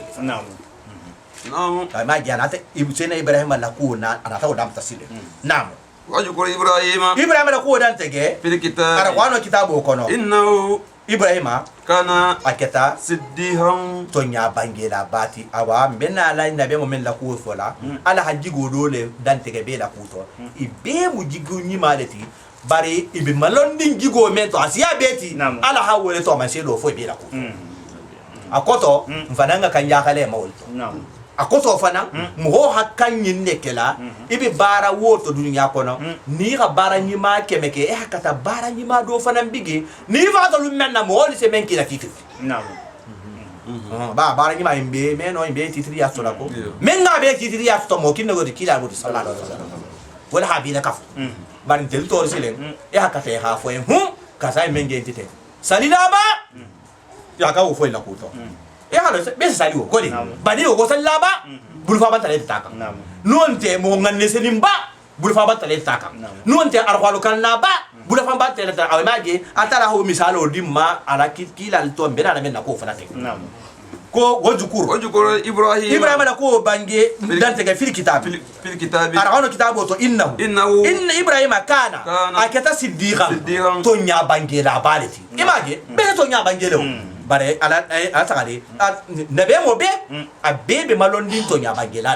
ma jana te se na Ibrahima la ku na ana ta odam tasile واذكر إبراهيم la ku dan tege في الكتاب ara kwano kitabu kono إنه Ibrahima كان aketa صديقا tonya bangela bati awa mena la nabe mo men la ku fola ala hajigo dole dan tege be la ku to ibe mu jigu ni maleti bari ibe malondi jigo men to asia beti ala ha wole to ma se do fo be la ku akoto mfananga kan yakale mawolto akoto fana mo hakkan yinne kela ibe bara woto dunya kono ni ga bara ni ma kemeke e hakata bara ni ma do fana bigi ni va to lumenna mo oli se men kila titu ba bara ni ma imbe men no imbe titri ya sola ko men na be titri ya to mo kinno go kila go sallallahu alaihi wasallam wala habina kaf barin tel to silen e hakata ha fo en kasa men gen tite salila ba ya ka wo fo la ko to e halo be sali wo kodi bani wo salla ba bulfa ba tale taka non te mo nganne senimba bulfa ba tale taka non te arwalu kan na ba bulfa ba tale taka awe magi atara ho misalo dimma ala kila to mbena na men na ko fana te ko wajukuru Ibrahima la ko bange dante ga fil kitab arano kitabo to inna Ibrahima kana akata siddiqa to nya bange la baleti image be to nya bange le bare ala atagade nabe mo be abebe malondi to nya bange la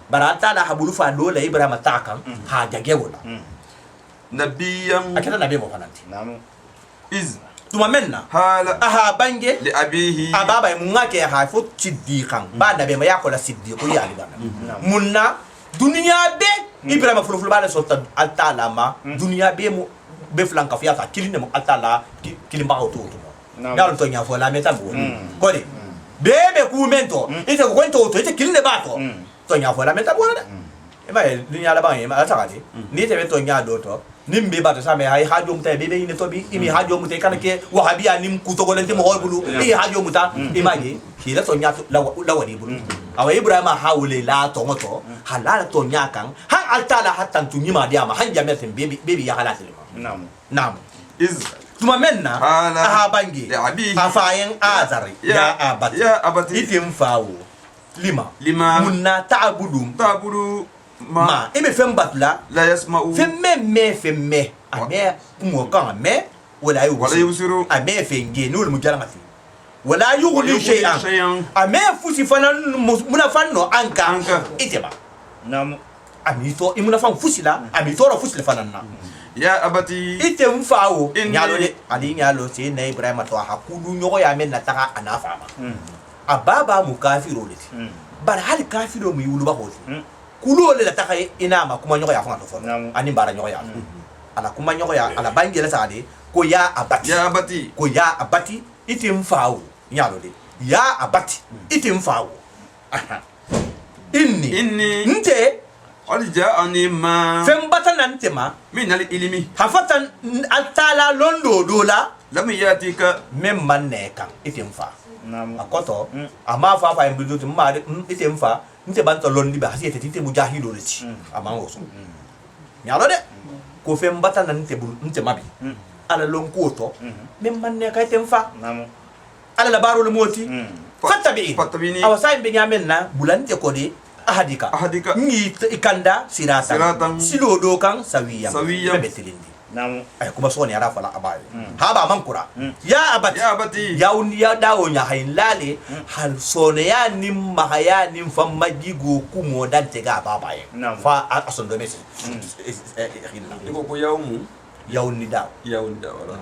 barata la habulu fa do la Ibrahima takan ha jage wala nabiyan akata nabe mo kananti iz tuma menna hala aha bange li abihi ababa mungake ha fo siddiqan ba nabe ma yakola siddiqu ya libana munna dunya be Ibrahima fulufulu bala sota altala ma dunya be mo be flanka fiya ta kilinde mo altala kilimba auto dal to nya fo la meta bo kodi bebe ku mento ite ko to ite kilinde ba to nya fo la meta bo da e ba dunya la ba e ma ta kadi ni te be to nya do to nimbe ba to sa me hay hajo muta bebe ine to bi imi hajo muta kana ke wahabia nim ku to golente mo hoybulu e hajo muta imaji kila to nya la wadi bulu awa Ibrahima hawle la to ngoto halala to nya kan han altala hatta tunyi ma dia ma han jamete bebe ya halati nam iz tuma menna aha bangi afayen azari ya abati itim fawo lima munna ta'budu ma ime fem batla la yasma'u femme ame mo kan ame wala yusiru ame fenge nul mujaramati wala yughli shay'an ame fusi fana muna fanno anka iteba nam amito imuna fan fusi la amito ro fusi fana na ya abati item fawo nyalo le ali nyalo se na Ibrahima to hakulu nyogo ya men na taka anafama ababa mu kafiro leti bar hal kafiro mu yulu ba hoti kulo le la takai ina ma kuma nyoya fa to fo ani bara nyoya ala kuma nyoya ala bangi la sade ko ya abati ko ya abati itim faawu nyalo de ya abati itim faawu inni nte qad ja'ani ma fembata nantema min al-ilmi hafatan altala londo dola lam yatika mem manne kan itim fa akoto ama fa fa mbido ma itim fa nte banto londi ba hasiete tite mujahido leti ama woso nyalo de ko fembata nante bul nte mabi ala lonko to mem manne ka itim fa ala la baro le moti fattabi'ini awasai be nyamenna bulante ko de ahadika ngi ikanda siratan silo do kan sawiyan betelindi ay kuma so ne ara fala abaye haba mankura ya abati ya dawo nya hayin lale hal so ne ya nim mahaya nim famma jigo kumo dante ga babaye fa ason do mesi ko yawni daw wala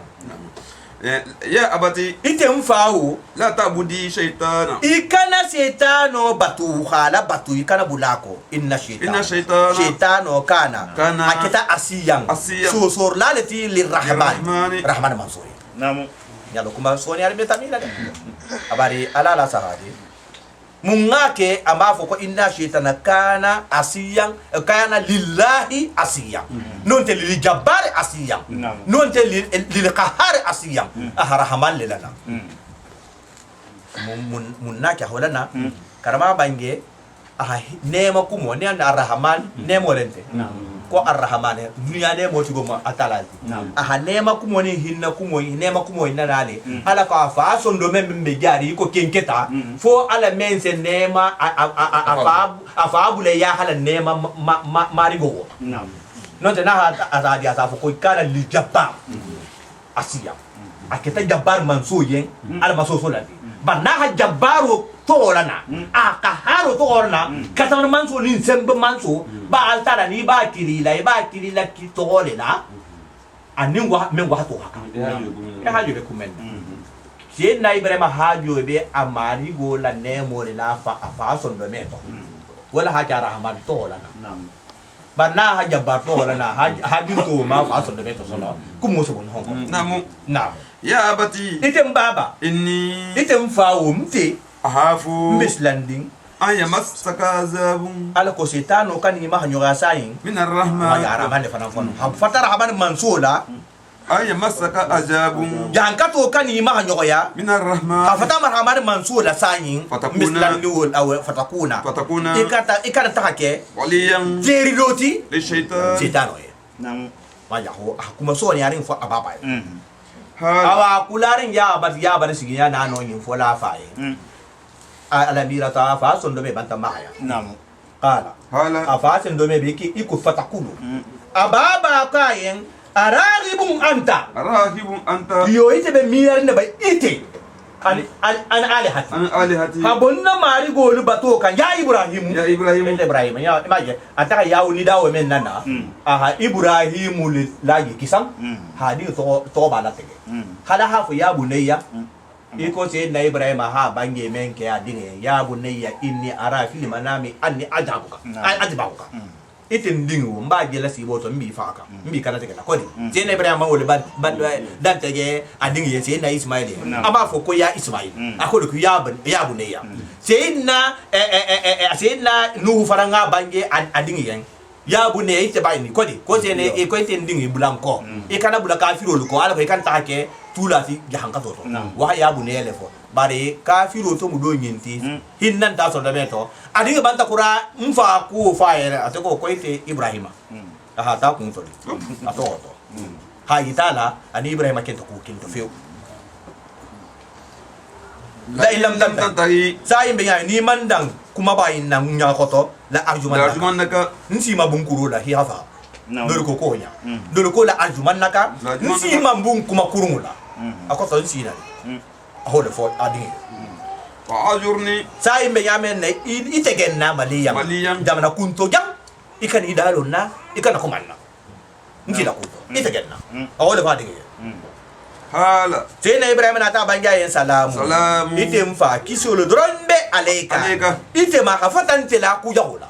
ya abati item faawo la tabudi shaytana ikana shaytano batu khala batu ikana bulako inna shaytano kana akita asiyan so lalati lirrahman rahman mansuri yalo kuma soni ari betamila de abari ala sahadi mungake ambafo ko inna shaytana kana asiyan kana lillahi asiyan nonte lil jabbar asiyan nonte lil qahar asiyan rahman lilana munake holana karama bange nema kumo ne an rahman nemo lente ko ar-rahman dunya ne mo tigo ma atalati nema kumo ni hinna kumo nema kumo inale ala ka fa sondo membe jari ko kenketa fo ala mense nema afa bule ya hala nema marigo non te na azadi asa fo ko kala li jabbar asiya aketa jabbar manso yen ala maso solati bana jabbaru tolana akaharo tolana katamar manso ni sembe manso ba altara ni ba kirila ki tolena anin wa men wa to haka ya hajo be kumen je na ibrahima hajo be amari go la nemo la fa son do meto wala haja rahman tolana bana haja ba tolana hajo to ma fa son do meto sono kumo so bon hongo namu ya abati item baba inni item faumte ahafu mislanding aya masaka azabun ala ko setano kan ima hanyoga sayin min arrahman ya rahman fa nafon fatara rahman mansula aya masaka azabun jankato kan ima hanyoga min arrahman fatama rahman mansula sayin mislanding aw fatakuna ikata takake waliyan jeri loti li shaytan setano nam waya ho kuma so ne yarin fa ababa awa kularin ya bar sigiya na no yin fola faye ala mira ta fa son do me banta maya nam qala afa sen do me biki iku fatakulu ababa kayen arahibun anta yo ite be miyar ne ba ite an alihati habonna mari golu bato kan ya ibrahim ya imaje ataka ya uni dawo men nana aha ibrahim lagi kisam hadi to bala tege hala hafu ya bunayya iko se na ibrahim ha bange men ke adinge ya bunayya inni ara fi manami anni ajabuka itin dingu mba jela si boto mbi faka mbi kana tege kodi se na ibrahim ma wole ban dan tege adinge ye se na ismail ama fo ko ya ismail akodo ku ya bunayya se na nuhu faranga bange adinge yen ya bunayya ite bayni kodi ko se ne ko ite dingu bulanko e kana bulaka firolu ko ala ko kan take tula fi jahanka to wa ya bunayya le fo bare kafiru to mu do nyinti hinnan ta so da beto adiga banta kura mfa ku fa yere atako ko ite ibrahima aha ta kun to ato ha itala ani ibrahima kento ku kinto feu la ilam tantahi sai be ya ni mandang kuma ba inna nya koto la arjuman naka nsi mabunkuru la hi hafa dole ko nya dole ko la arjuman naka nsi mambun kuma kurungula akoto nsi na ahole fo adinge wa ajurni sai me yamen ne itegenna maliyam jamana kunto jam ikani dalonna ikana kumanna ngila kunto itegenna ahole fa adinge hala sai na ibrahim na ta banja yin salamu item fa kisolo dron alayka ite ma ka fatan tela ku jahola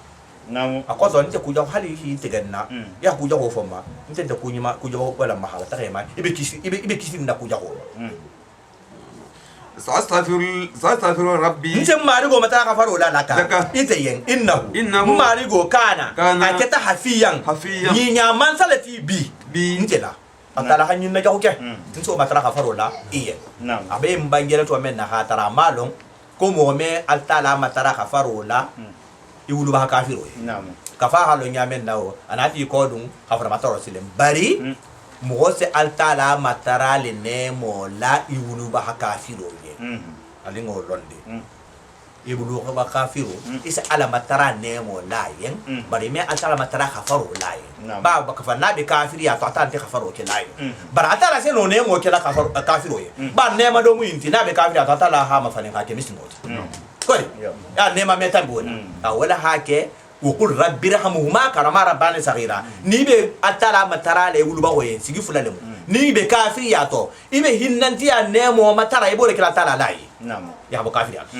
namu akozo nte ku jaho hali hi teganna ya ku jaho foma nte nte ku nyima ku jaho wala mahala takema ibe kisi nda ku jaho سأستغفر ربي nte marigo mata ka faro la laka ite yen innahu marigo kana aketa hafiyan ni nyaman salati bi nte la atala hanyin na jaho ke nso mata ka faro la iye abe mbangere to men na hatara malon ko mo me altala mata ka faro la iwulu ba kafiro kafa halo nyamen nawo anati ko dum hafra mataro silem bari mo se altala matara le nemo la iwulu ba kafiro ye alingo londe iwulu ba kafiro isa ala matara nemo la yen bari me altala matara kafaro la yen ba ba kafa na be kafiri ya to atante kafaro ke la yen bara atala se no nemo ke la kafiro ye ba nema do mu inti na be kafiri ya to atala ha mafane ka ke misingoti kodi ya nema metambona wala hake وقل رب ارحمهما كما رباني صغيرا نيبي اتلا مترا له ولبا وين سيغي فلالم نيبي كافر ياتو ايبي هننتي نيمو مترا يبول كلا تالا لاي نعم يا ابو كافر ياتو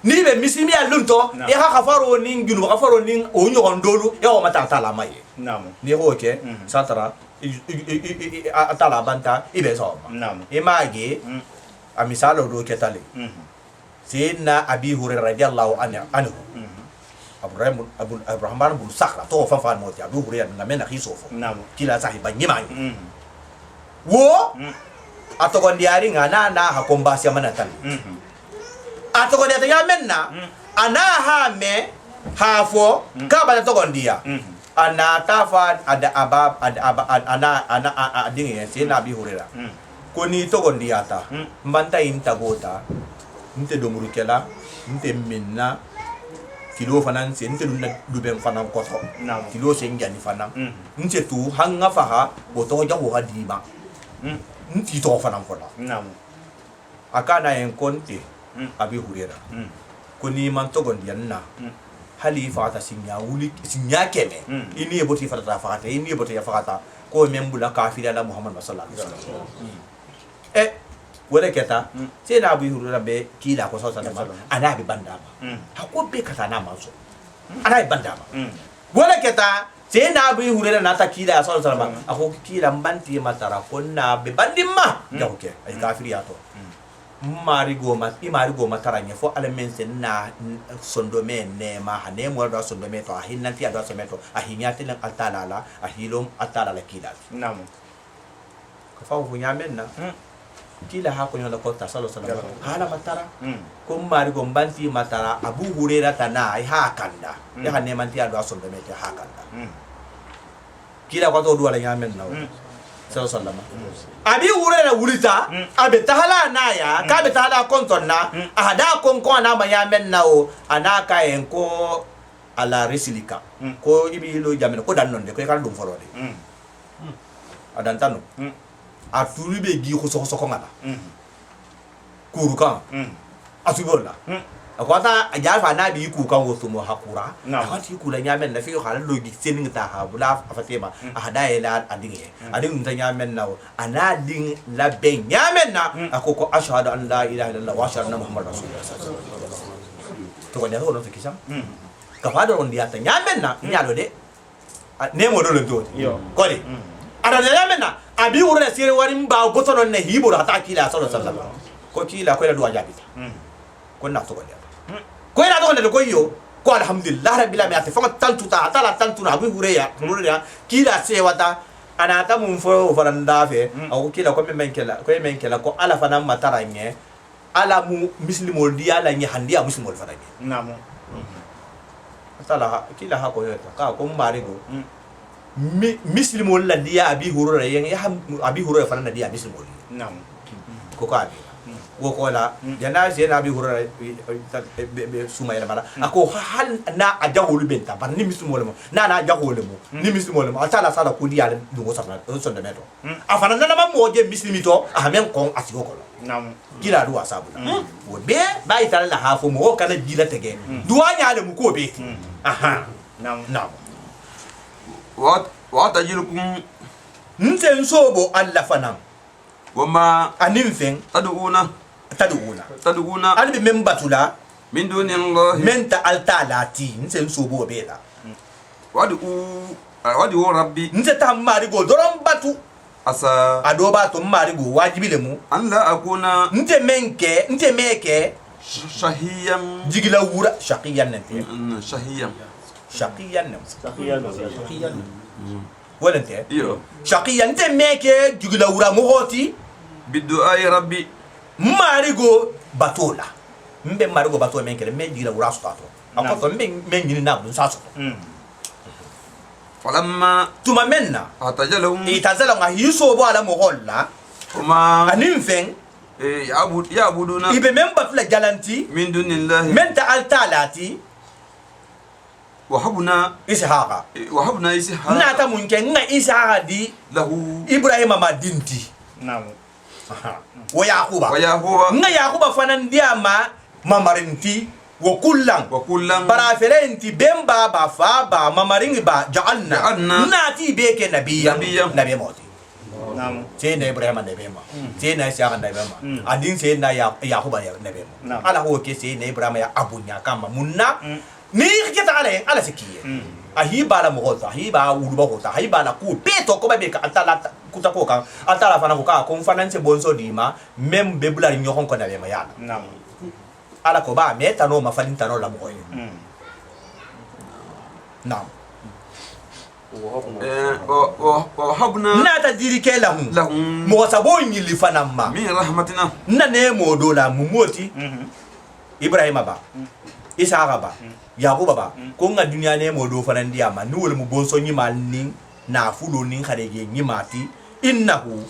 نيبي مسيمي لونتو يا خفارو نين جنو خفارو نين او نيون دولو يا ما تالا ماي نعم ني اوكي ساترا اتلا بانتا ايبي سو نعم ايماغي امثالو دو كتالي سيدنا أبي هريرة رضي الله عنه أبو الرحمن بن صخرة تو فان موتي أبو هريرة نمنا خيسوفو كلا صاحب نيماني و أتوكون دياري أنا هكون باسيا مناتان أتوكون دياري منا أنا هامي هافو كابا أتوكون ديا أنا تافا ada abab أنا أديني سيدنا أبي هريرة كوني توكون دياتا مبانتا إنتاغوتا nte domuru kela nte minna kilo fanan se nte dunna duben fanan koto kilo se ngani fanan nte tu hanga faha boto jago hadima nti to fanan kola akana en konte abi hurera koni man to gondi yanna hali fata sinya wuli sinya keme ini boti fata fata ini boti ya fata ko membula kafira la muhammad sallallahu alaihi wasallam wala keta sai na abu hurura be kila ko sausa da ana bi banda ba hako be kata na manso ana bi banda ba wala keta sai na abu hurura na ta kila sausa da ako kila mbanti matara ko na be bandimma ya oke ai kafiri ya to mari goma taranya fo alamen sen na sondo me ne ma hane mo do sondo me to ahinna ti ado sondo ahinyati lan altalala ahilom altalala kila namo ko fa fu nyamen na kila hako nyola ko ta sallallahu alaihi wasallam hala matara ko mari go mbanti matara abu hurera tana ai hakanda ya hanne manti ado aso be mete hakanda kila ko to duwala nyamen na sallallahu alaihi wasallam abi hurera wulita abe tahala na ya ka be tahala konton na ahada kon ko na ma nyamen na o anaka en ko ala resilika ko ibi lo jamen ko dan non de ko kala dum folode adan tanu a tulu be gi ko so ngala kuruka asubola akwata ajafa na bi ku kan wosu mo hakura akwati ku la nyamen na fi hala logi senin ta ha bula afatema ahada ila adin ta nyamen na ana din la ben nyamen na akoko ashhadu an la ilaha illallah wa ashhadu anna muhammadar rasulullah to wanda ho no fikisam ka fada on dia ta nyamen na nyalo de ne mo do do kodi ada nyamen na abi wura sire warin ba botono ne hiburu ata kila sallallahu alaihi wasallam ko kila ko la duwa jabita ko na to ko ko ina to ne ko yo ko alhamdulillah rabbil alamin ate fanga tantu ta atala tantu na abi hureya murura kila se wata ana ta mun fo faranda fe o kila ko men kela ko ala fana mataranye ala mu muslimol dia la nyi handia muslimol faranye namo atala kila ha ko yo ka ko mari go muslimol la dia abi hurura yen ya abi hurura fana na dia muslimol nam ko ka abi wo ko la jana je na abi hurura suma ila mala ako hal na ajawul benta ban ni muslimol mo na ajawul mo ni muslimol mo atala sala ko dia du go sabna so de meto afana na ma mo je muslimito amen kon asigo ko nam gila do asabu wo be ba itala la hafo mo kana gila tege duanya le mu ko be aha nam وأتجلكم نسين صوبو الله فنان وما أنفين تدعون tad'una albi men batula min duni Allah men ta altalati nse nsobo bela wadu rabbi nse ta mari go doron batu asa adoba to mari go wajibi le mu an la akuna nte meke shahiyam jigila wura shaqiyan nante shahiyam wala nte iyo shaqiyan nte meke jigila wura mo hoti bidu'a rabbi mari go batola mbe mari go batola men kele me jigila wura so to akoto mbe men nyini na dun saso falamma tuma menna atajalahum itazala nga hiso bo ala mo holla kuma anin fen ya'buduna ibe men batula galanti min dunillahi men ta altalati wahabna ishaqa ishaqa nata munke nga ishaqa di lahu ibrahima madinti Naam. wa yaquba nga yaquba fanan diama mamarinti wa kullan bara ferenti bemba ba fa ba mamaringi ba ja'alna nati beke nabiyyan nabi moti Naam. seyna ibrahima nabema seyna ishaqa nabema adin seyna yaquba nabema ala ho ke seyna ibrahima ya abunya kama munna ni kita ala sikiye ahi bala mo hota ahi ba wulu ba hota ahi bala ku peto ko ba be ka atala kuta ko kan atala fana ko ka ko fanance bonso dima même be bulari nyokon ko nabema yala Naam. ala ko ba meta no ma falin tano la mo koy naam wahabna nata diri ke lahum mo sabo nyili fanamma min rahmatina na ne mo do la mu moti ibrahima ba ishaqa ba yaquba ba ko nga dunya ne mo do fanan dia ma nuwol mu bonso nyi mal ni na fulo ni kharege nyi mati innahu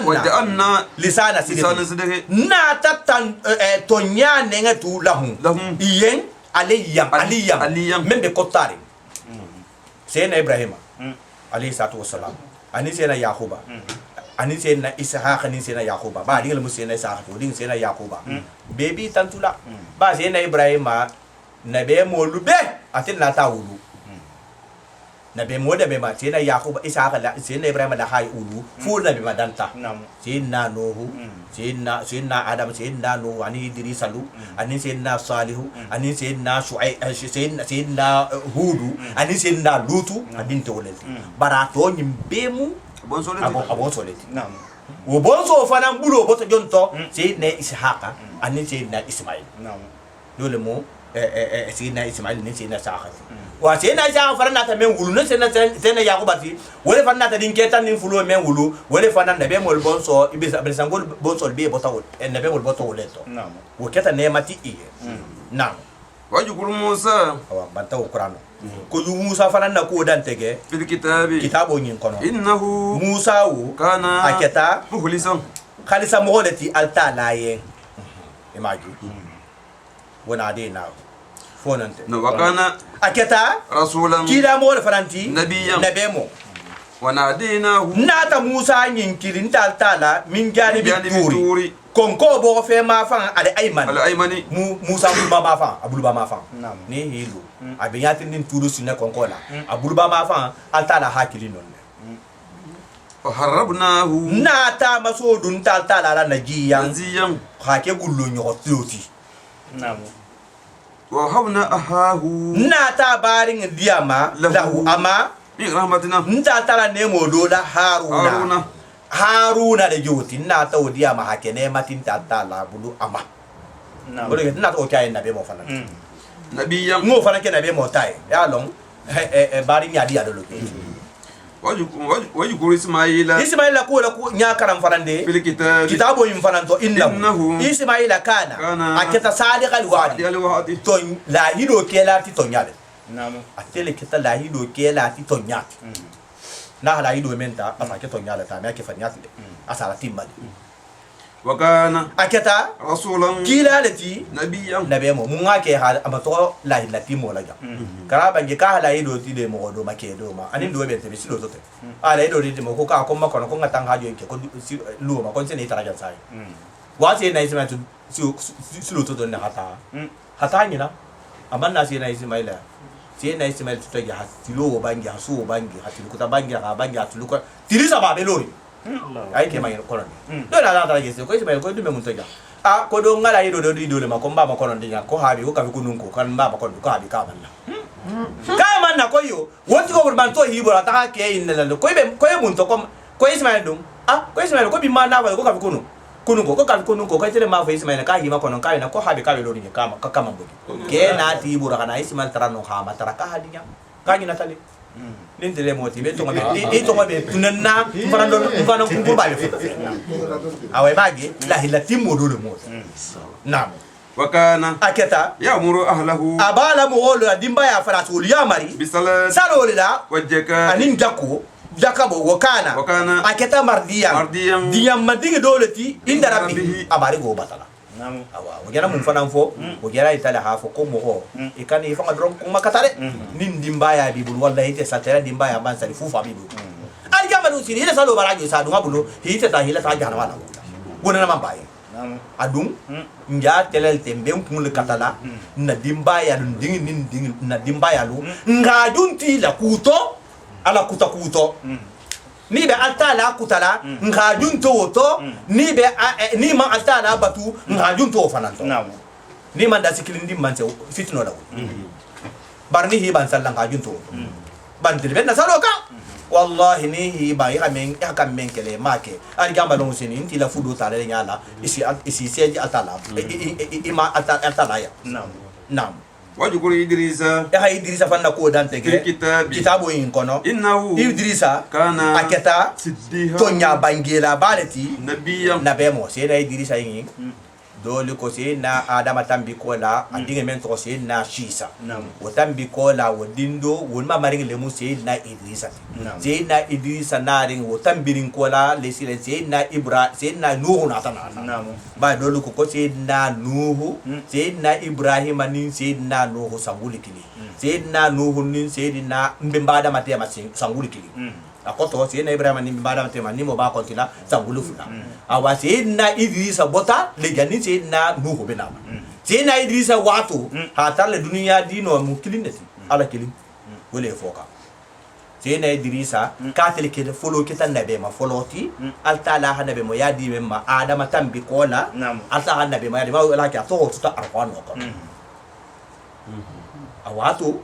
waja'alna lisana sidqi na tatan tonya ne ngatu lahum yen aliyam membe kotari seyna ibrahima alayhi salatu wassalam ani seyna yaquba ani seyna ishaqa ni seyna yaquba ba dingal mu seyna ishaqa to ding seyna yaquba bebi tantula ba seyna ibrahima nabe mo lube atin na tawulu nabe mo da be ma seyna yaquba ishaqa la seyna ibrahima da hay ulu fu nabe ma danta seyna nuhu seyna adam seyna nuhu ani idris alu ani seyna salihu ani seyna shuaib seyna hudu ani seyna lutu adin to wolel barato nyimbemu abon soleti wo bonso fana bulo boto jonto seyna ishaqa ani seyna ismail dole mo seyna ismail ni seyna ishaqa wa seyna ishaqa fana nata men wulu no seyna yaquba ti wole fana nata din ketan nin fulo men wulu wole fana nabe mol bonso ibisa bersangol bonso be boto nabe mol boto woleto wo keta nemati iye naam wajukuru musa awa banta qur'ano ko musa fana na ko dan tege fil kitabi kitabo nyin kono innahu musa wo kana aketa mukhlisan khalisa mogoleti alta laye imagi wona de na fonante no wakana aketa rasulan kila mo faranti nabiyyan nabemo wanadinahu nata musa nyin kilin taltala min jani bituri konko bo fe ma fan ade ayman al aymani musa bulba ma fan abulba ma fan ni hilu abiyatin din turu sunne konko la abulba ma fan altala hakili non harabnahu nata masodun taltala la najiyan hake gullo nyototi wa habna ahahu nata barin diyama lahu ama bi rahmatina ntatala nemo do da haruna de joti nata odiyama hake ne matin taltala bulu ama bolo nata o kay nabe mo fana nabiyyan mo fana ke nabe mo tay ya long barin ya diya do lo wajukuru ismaila ko la ko nya karam farande fil kitabo yim faranto innahu ismaila kana aketa sadiqal wa'di to la hido kela ti to nyale atele kita la hido kela ti to nyati na la hido menta asa ke to nyale ta me ke fanyati asala timbali wakana aketa rasulan kila lati nabiyyan nabe mo mun ake ha amato la hilati mo la ja kara bangi ka la hido ti de mo do make do ma anin do be te bisilo to te ala hido de mo ko ka ko ma ko ngata ha jo ke ko lu ma ko se ni taraja sai wa se na isma tu silo to do na hata ni na amanna se na ismaila se na ismail to ya hatilo bangi hasu bangi hatilo ko ta bangi ha bangi hatilo ko tirisa ba belori ay ke mayin kono do na ta ke ko ismail ko dume mun to ja ko do ngala yido do le ma ko mba ma kono dinya ko habi ko ka ko nun ko kan mba ma kono ko habi ka man ka man na ko yo wonti ko ban to hibora ta ke in la ko mun to ko ismail dum ko ismail ko bi ma na ko ka ko nun ko ka ko nun ko ka tele ma fa ismail ka hima kono ka na ko habi ka lo dinya ka ma bodi ke na ti hibora kana ismail tarano ha ma taraka hadinya ka ni na tale nin tele moti be to ngabe tunanna mfano kumbu bale awe magi la hilati modolo mo nam wakana aketa ya'muru ahlahu abala mo wolo dimba ya farasul ya mari bisalat salolila wajjaka anin jakabo wakana aketa mardiyan diyam madingi doleti inda rabbi abari go batala awa wajana mun fanan fo wajara itala hafo ko mo ikani ifanga dron ko makatare nin dimbaya bibul wallahi te satera dimbaya ban sali fufa bibul al jamalu sini ila salo barajo sa dunga bulo hite ta hila ta jana wala wona na mambaye adum nja telel tembe kumul katala na dimbaya dun dingi na dimbaya lu nga dunti la kuto ala kuto ni be altala kutala nga junto woto ni be ni ma altala batu nga junto fananto ni man da sikilindi man se fitno la barni hi ban sallan nga junto ban dirbe na saloka wallahi ni hi ba ya kan men kele make an gamba don sini inti la fudo tale nyala isi seji altala ima altala ya nam wajukuru idrisa idrisa fanna ko dante ge kitabu in kono innahu idrisa kana aketa siddiha tonya bangela balati nabiyyan nabemo se na idrisa yin dole ko se na adama tambi ko la andinge men to se na shisa o tambi ko la o dindo won ma mari le mu se na idrisa na ring o tambirin ko la le sile se na ibra se na nuhu na tana ba dole ko se na nuhu se na ibrahim nin se na nuhu sanguli kili se na nuhu nin se na mbemba adama te ma sanguli kili akoto se na ibrahim nin mbemba adama te ma ni mo ba kontila sangulu fula awa se na idrisa bota le jani se na nuhu benama se na idrisa watu hatar le dunia dino mukilinati ala kilin wole foka se na idrisa katel ke folo kita nabe ma foloti altala hanabe mo yadi memma adama tambi kola alta hanabe ma yadi ma wala ka to ta arqan ko awatu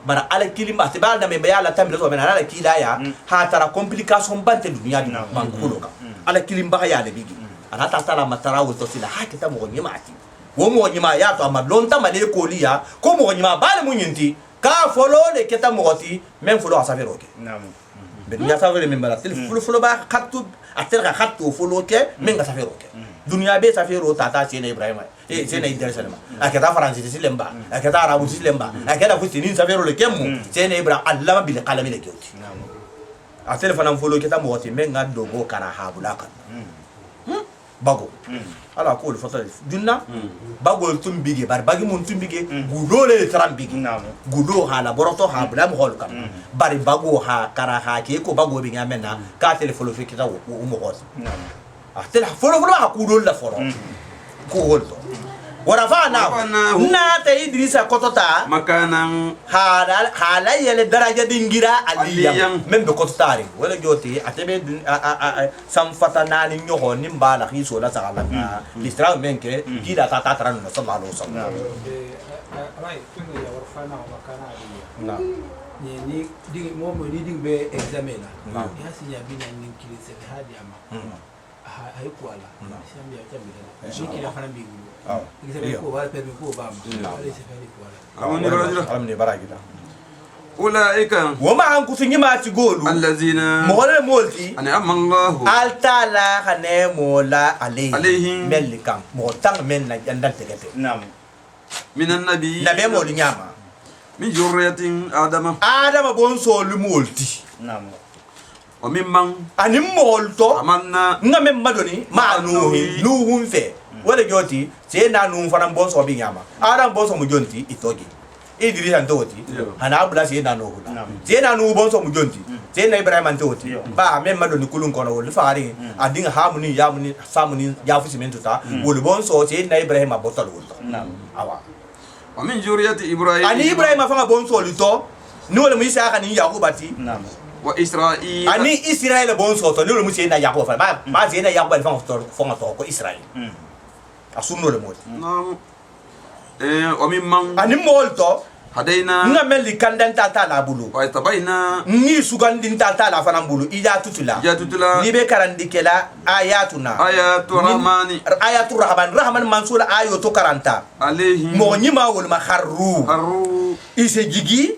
bara ala kilima tibal na me bayala tambi to mena ala kilaya hatara complication bante dunia dino mankulo ka ala kilim ba ya de bigi ana ta tala matara wo to sila ha kita mo nyima ati wo mo nyima ya to ama lonta male ko liya ko mo nyima bale mo nyinti ka folo le kita mo oti men folo asafero ke be dunya safero men bala tel folo ba khattu atel ka khattu folo ke men ga safero ke dunya be safero tata sene ibrahima sene idrisa lema akata faransi silemba akata arabu silemba akata fustinin safero le kemu sene ibrahima allama bil qalami le kewti a telefona folo kita mo oti men ga dogo kara habula kan bago ala ko le fota dunna bago tumbige bar bagi mun tumbige gudo le trambigi gudo hala boroto ha bla mo hol kam bari bago ha kara ha ke ko bago bi ngamena ka telefolo fi kita wo mo hos a tel folo ha kudo la foro ko holto warafana na ta idrisa kotota makanan hala yele daraja dingira aliyam membe kototari wala joti atebe sam fatana ni nyoho ni mbala khiso la sala listra menke kida ta tran no sallallahu alaihi wasallam right kun ya warfana makana na ni ding mo ni ding be examiner ya sinya bina ni kilise hadi ama haikuala shambia chamila shiki la fana bigu ikisema ko wala permi ko bam wala sefani ko wala amni barajida ulaika wama an kusinyi ma ci golu allazina mole molti ani amallahu altala khane mola alayhim melikam mo tang men na jandal tegete minan nabi nabe moli nyama min zurriyatin adama bon so lu molti wa mimman ani molto amanna ngame madoni ma nuhun fe wala joti se na nu fanan bon so bi nyama adam bon so mu jonti itogi idrisa ndoti ana abula se na no hula se na nu bon so mu jonti se na ibrahim ndoti ba me madoni kulun kono wol faari adinga hamuni yamuni samuni yafu simentu ta wol bon so se na ibrahim abotol wol awa wa min zurriyati ibrahim ani ibrahim fa bon so lito ni wala mu isa kan yakubati وإسرائيل ani israel bon soto ni lo musi na yakob fa ma zena yakob fa fonga to ko israel asunno le mot نعم وممن ani molto هدينا nga meli kandan ta la bulu واجتبينا ni sugandin ta la fana bulu ija tutula يا تتلى ni be karandikela ayatuna آيات الرحمن ayatul rahman mansula ayo to karanta عليهم mo nyima wol ma kharru harru ise jigi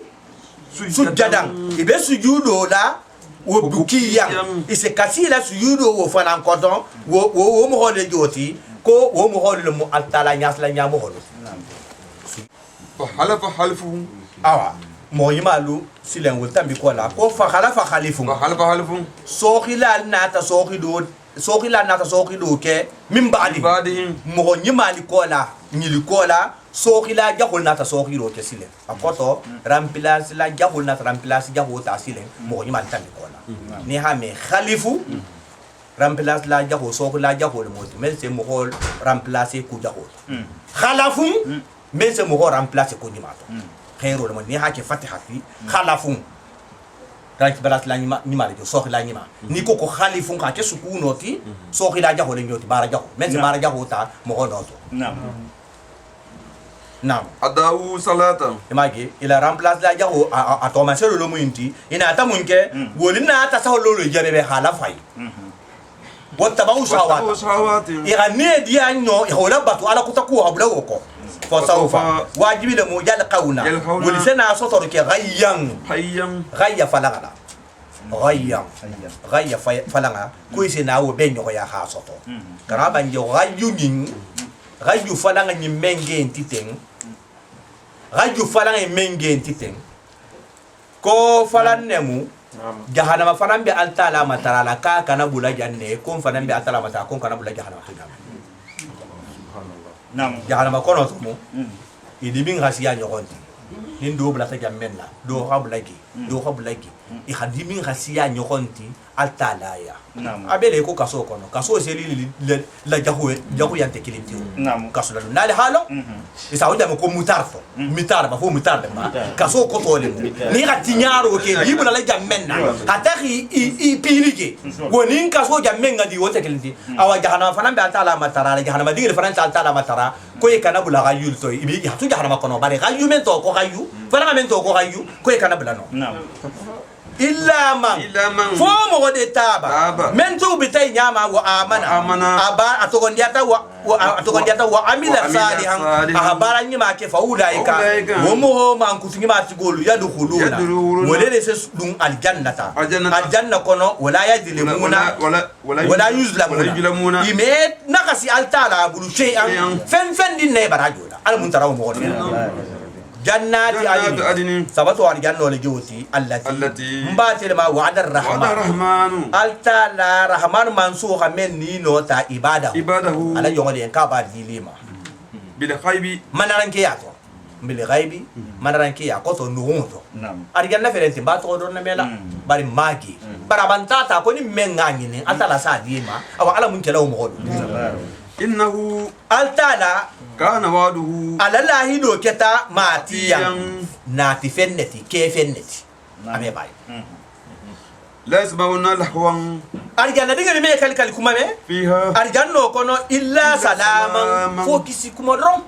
sujjadan ibe sujudo la wo bukiyan ise kasila sujudo wo fana kodon wo mo hole joti ko wo mo hole mo altala nyasla nyamo holo فحلف حلفه awa mo yimalu silen wol tambi ko la ko fa khalifu فحلف حلفه sokhila nata sokhido ke min ba'di بعدهم mo nyimali ko la nyili ko la sokhila jahol nata sokhido ke silen akoto remplace la jahol nata remplace jahol ta silen mo nyimali tambi ko la ni ha me khalifu remplace la jahol sokhila jahol mo men se mo hol remplacer ku jahol khalafu men se mo hol remplacer ku nyimato khairu mo ni ha ke fatihati khalafu rank balat la nyima de sokhila nyima ni ko khalifu ka ke sukuno ti sokhila jahol nyoti bara jahol men se bara jahol ta mo hol noto Naam. أداؤوا صلاة Imagi ila remplace la jago a to ma selo lo muinti ina ta munke wolina ta sa lo jabe be hala fay wata ba واتقوا ushawa شهواتهم ira ne di anyo e hola batu ala kutaku habla woko fa sawfa wajibi le mo jal qawna يلقون wol sena sotor ke gayyan حيا gayya falanga gayya falanga ko sena wo be nyo ya ha soto kana ban yo gayyu min gayyu falanga ni menge entiteng radio falanga menge entiteng ko falan nemu jahannama fanan be altala matarala ka kana bula janne ko fanan be altala matara ko kana bula jahannama to jahannama kono to mo idi min hasiya nyogonti nin do bula ta jammenna do habulagi i hadi min hasiya nyogonti altala ya abele ko kaso kono kaso seli la jahu yante kilimti kaso la nale halo isa wanda ko mutarfo mitar ba fo mutar ba kaso ko tole ni gatti nyaro ke libula la jammenna hataki i pinike wonin kaso jammenga di wote kilimti awa jahana fanan be altala matara la jahana digir fanan altala matara ko e kana bula ga yul to ibi hatu jahana kono bare ga yumen to ko gayu fanan men to ko gayu ko e kana bula no illa man fo mo de taba men to bitay nyama wa amana aba atogondiata wa amila salihan ahabara nyima ke faulaika wo mo man kutingima tigolu yadkhuluna wala se dum aljannata aljanna kono wala yadlimuna wala yuzlamuna imet nakasi altala bulu shay'an fen din ne barajola al muntaraw mo jannati adini sabatu ar janno le joti allati mbatel ma wa'ada ar-rahman altala rahman mansuha men ni no ta ibadahu ala yongole en ka ba dilima bil ghaibi manaranke yato bil ghaibi manaranke ya ko to nuunto ar janna ferenti ba to don na mela bari magi barabanta ta ko ni men ngani ni altala sa dima awa ala mun kelaw mo innahu altala kana waduhu alalahi do keta matiyan nati fenneti ke fenneti ame bay lazbauna lahwan arjanna diga me kal kuma me fiha arjanno kono illa salaman fo kisi kuma rom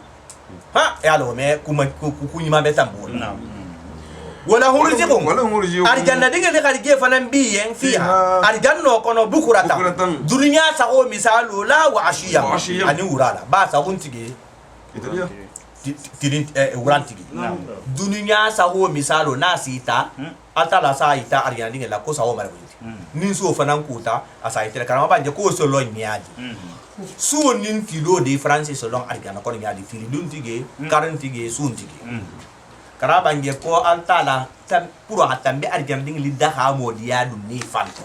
ha yalo me kuma kunyima be tambul wala hurjikum arjanna diga de karje fanan biyen fiha arjanno kono bukurata dunya sago misalu la wa ashiya ani urala ba sa huntige tirin urantigi dunya sago misalu nasita atala sa ita arjanna diga la ko sago mara nin so fanan kuta asa ita karama banje ko so lo nyaadi so nin kilo de francis so long arjanna ko nyaadi tiri dun tige karantige sun tige karaba nge ko altala tan puro hatambe arjan ding li daha modiya dum ni fanto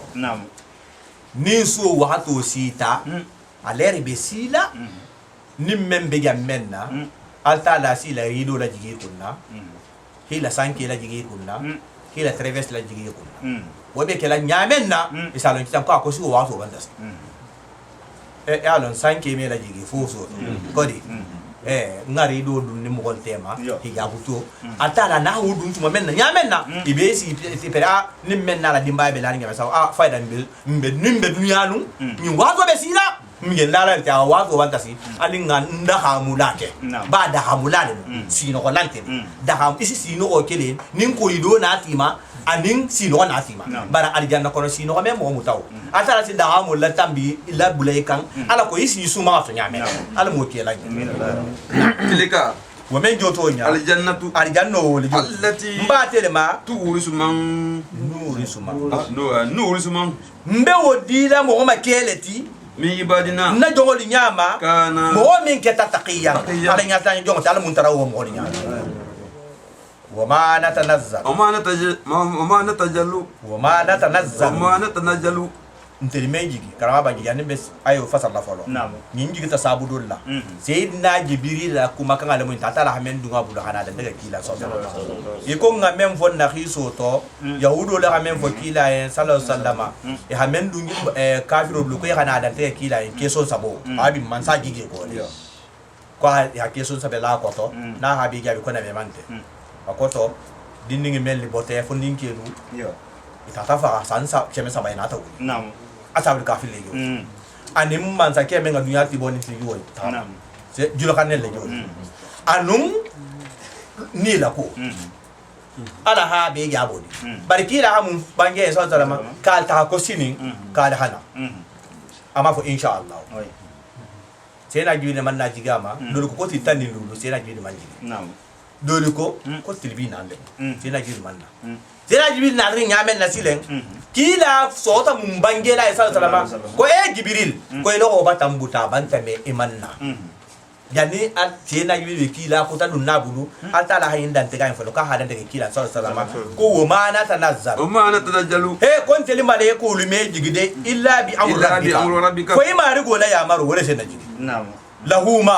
ni so wato sita aleri be sila nim membe jammenna altala sila rido la jigi kunna hila sanki la jigi kunna hila traverse la jigi kunna wobe kala nyamenna isalon kitam ko so wato bandas e alon sanki me la jigi foso kodi ngari do dun ni mo tema hijabu to atala na wudun tuma menna nyamenna ibe si pera ni menna la dimba be la ngam sa fayda mbe dunyanu ni wazo be sila mge ndala ta wazo wantasi ani nganda hamulake ba da hamulane sino ko lante da ham isi sino ko kelen nin ko ido na tima anin sino na tima bara aljanna kono sino ko memo mutaw atala si da hamul la tambi la bulay kan ala ko isi suma to nyame ala mo kela tilika wa men joto nya aljannatu aljanno woli allati mbatele ma tuurisu man nuurisu man mbe wodila mo ma keleti min ibadina na jongoli nyama kana mo min keta taqiya ala nyata jongo tala mun tarawo mo nyama wa ma natanazzal وما نتجلو وما نتنزل وما نتنجلو nteli menjigi karama bangi yani bes ayo fasal la folo nyingi ta sabudulla sayyidina jibril la kuma kan alamu ta tala hamen dunga bulu hana da daga kila so e ko nga mem fon na khiso to yahudo la hamen fo kila en sallallahu sallama e hamen dungi kafiro bulu ko hana da daga kila en keso sabo abi man sa gige ko ko ya keso sabe la ko to na habi gabi ko na me mante akoto dinningi melli bote fo ninkelu itata fa sansa keme saba ina tawu asabul kafil lego anim man sa keme nga dunya tiboni ti yoy se julo kanel lego anum ni la ko ala ha be ya bodi barki la hamun bange so salama kal ta ko sinin kal hana ama fo insha Allah se na jibi man na jigama dole ko ti tani lulu se na jibi man jigi dole ko tilbi nan le se na jibi man na Zera Jibril na rin yamen na silen kila sota mumbange la isa salama ko Jibril ko ino ko batambuta banta me imanna yani al tena Jibril kila ko tanu nabulu alta la hayin dan tega info ka hadan daga kila salama ko wa mana tanazzal he kon teli male ko lume jigide illa bi amri rabbika ko imari go la ya maro wala sen jigi lahuma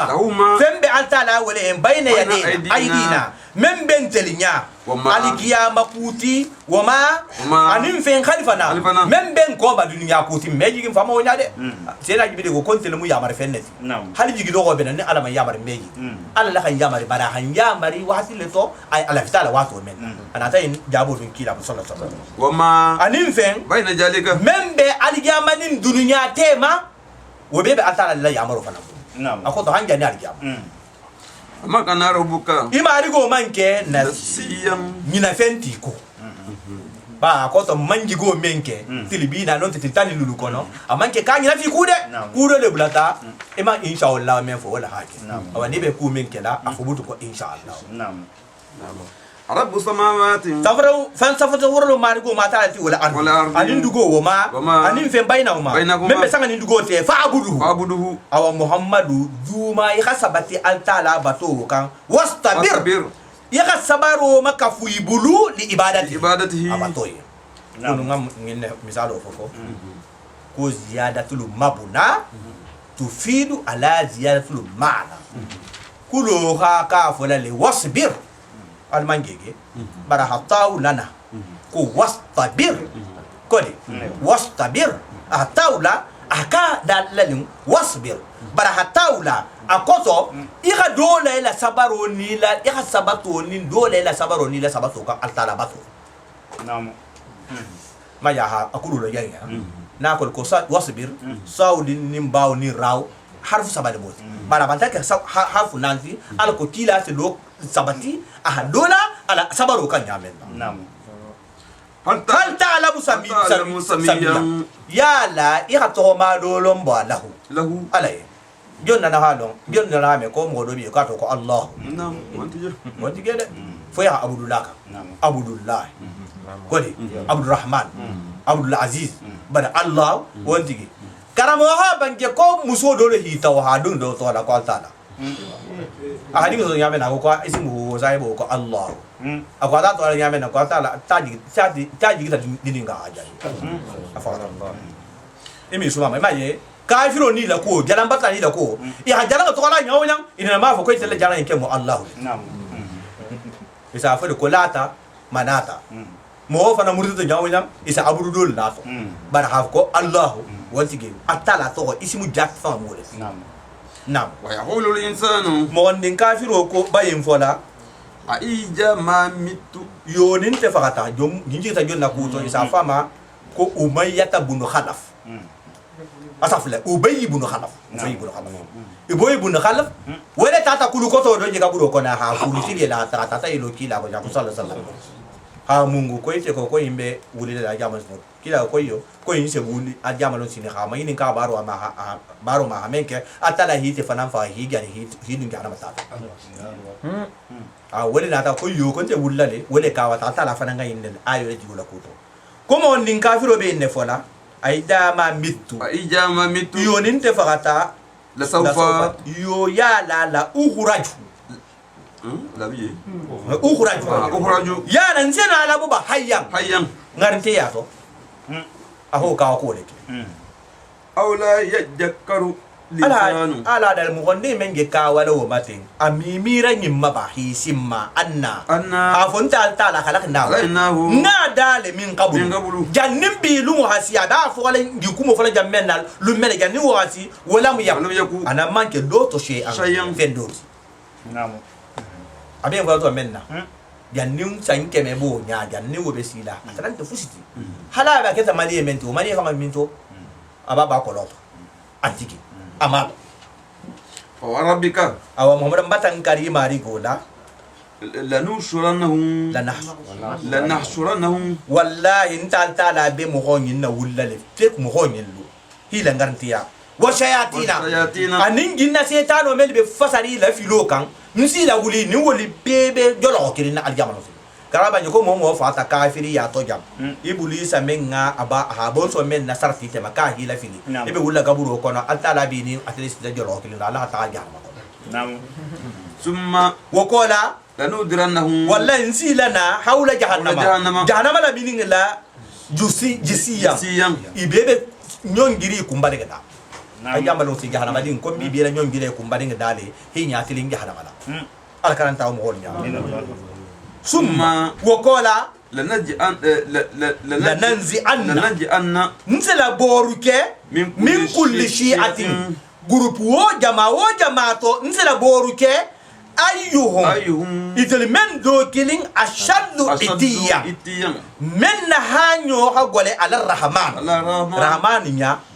fembe alta la wala en bayna yadayna aidina men bentelinya alikiyama kuti wama anin fen khalifana men ben ko ba dunya kuti meji gin famo nya de sera gibi ko kontele mu yamar fenneti hali jigi do ko be nan ala ma yamar meji ala la kan yamar bara han yamari wati le to ay ala fitala wato men ana tay jabo dun kila sallallahu alaihi wasallam wama anin fen bayna jalika men be alikiyama nin dunya tema wobe be atala la yamaru fana akoto hanja ni alikiyama maka na rubuka imari go manke na siyam nyina fenti ko ba ko to manji go menke tilibi na non titani lulu kono amanke ka nyina fi kude kudo le bulata ema insha Allah men fo wala hake awani be ku menke la afubutu ko insha Allah rabbu samawati tafaro fan safata worlo mari go mata ati wala ardu anin dugo woma anin fen bayna woma membe sanga nin dugo te fa abuduhu awa muhammadu duma ya sabati altala bato kan wastabir ya sabaro makafu ibulu li ibadatihi abatoy kunu ngam ngene misalo foko ko ziyadatul mabuna tufidu ala ziyadatul ma'na kulo ka fola li wasbir almangege bara hataw lana ko wastabir kodi wastabir atawla aka dalalin wasbir bara hatawla akoto ika dole la sabaro ni la ika sabato ni dole la sabaro ni la sabato ka altala bato ma ya ha akulu lo yanya na ko wasbir saudin nimbaw ni raw harfu sabale mot bara bantaka harfu nanti al ko kila se lo sabati dola ala sabaro kan yamen hal ta'lamu samiyya ya la irato ma dolom ba lahu alay jonna na halon jonna na me ko modo bi ka to ko Allah wanti gede fo ya abdullah kodi abdurrahman abdul aziz bada Allah wanti ge karamo ha bange ko muso dole hita wa hadun do to la ko altala ahadi ko nyame na ko isimu saibo ko Allah akwata to nyame na ko tala taji kita didinga aja afala Allah imi suma mai ye kafiro ni la ko jalan bata ni la ko ya jalan to kala nyawo nyang ina ma fa ko tele jalan ke mo Allah isa fa ko lata manata mo fa na murito nyawo nyang isa abudu dol na to bar ha ko Allah wanti ge atala to isimu jak fa mo le نعم ويقول الإنسان مغندين كافر كو باين فولا أإذا ما مت يونين تفقطا جوم نيجي تجون نكوتو إسافاما كو أمية بن خلف أسافلا أبي بن خلف أبي بن خلف ولا تاتا كلو كوتو دون جيكا برو كنا ها كلو تيجي لا تاتا يلو كيلا كو جاكو صلى الله عليه وسلم ha mungu ko ite ko imbe wuli la jama sino kila ko yo ko yin se wuli a jama lo sini ha ma yin ka baro ma menke atala hite fanan fa hi gani hi ninga na mata wali na ta ko yo ko te wulale wali ka wata atala fanan ga yin ayo e jula ko to como on nin kafiro be ne fola ay dama mitu yo nin te fagata la sawfa yo ya la ukhraju la vie ukhraju ya nan sena ala buba hayyan ngarinte ya to aho ka ko le awla yadhakkaru lisanu ala dal mu gonde menge ka wala wo matin amimira nyimma ba hisimma anna afonta taala khalaq na dale min qablu jannim bi lu hasiya da fo wala ngikumo fala jammenal lu mele janni wasi wala mu yaku ana manke loto shay'an fendoti naam abin fa to menna jannim san keme bo nya janni wo be sila atalan te fusiti hala ba keta mali mento mali kama minto ababa ko loto antiki ama wa rabbika awa muhammad batan kari mari gola lanahshurannahum wallahi intal tala be mo honyin na wullale fek mo honyin lu hila ngarntiya wa shayatina anin ginna setano mel be fasari la filo kan nsi la wuli ni woli bebe jolo kirina aljamano karaba nyoko mo fata kafiri ya to jam ibulisa menga aba ha bonso men na sarti te maka hila fili ibe wulla gaburo kono altala bi ni atleast da jolo kirina Allah ta jama ko nam summa wakola lanudirannahum wallahi nsi lana hawla jahannama la meaning la jisiya ibebe nyongiri kumbale gada ayamba lo si jahannama din ko bi la nyongire kumbale gada le hinya tilin jahannama la alkaranta mo golnya summa wakola lananzi anna nsela boruke min kulli shi'atin group wo jamaato nsela boruke ayyuhum itel men do killing ashaddu itiya men na hanyo ha gole ala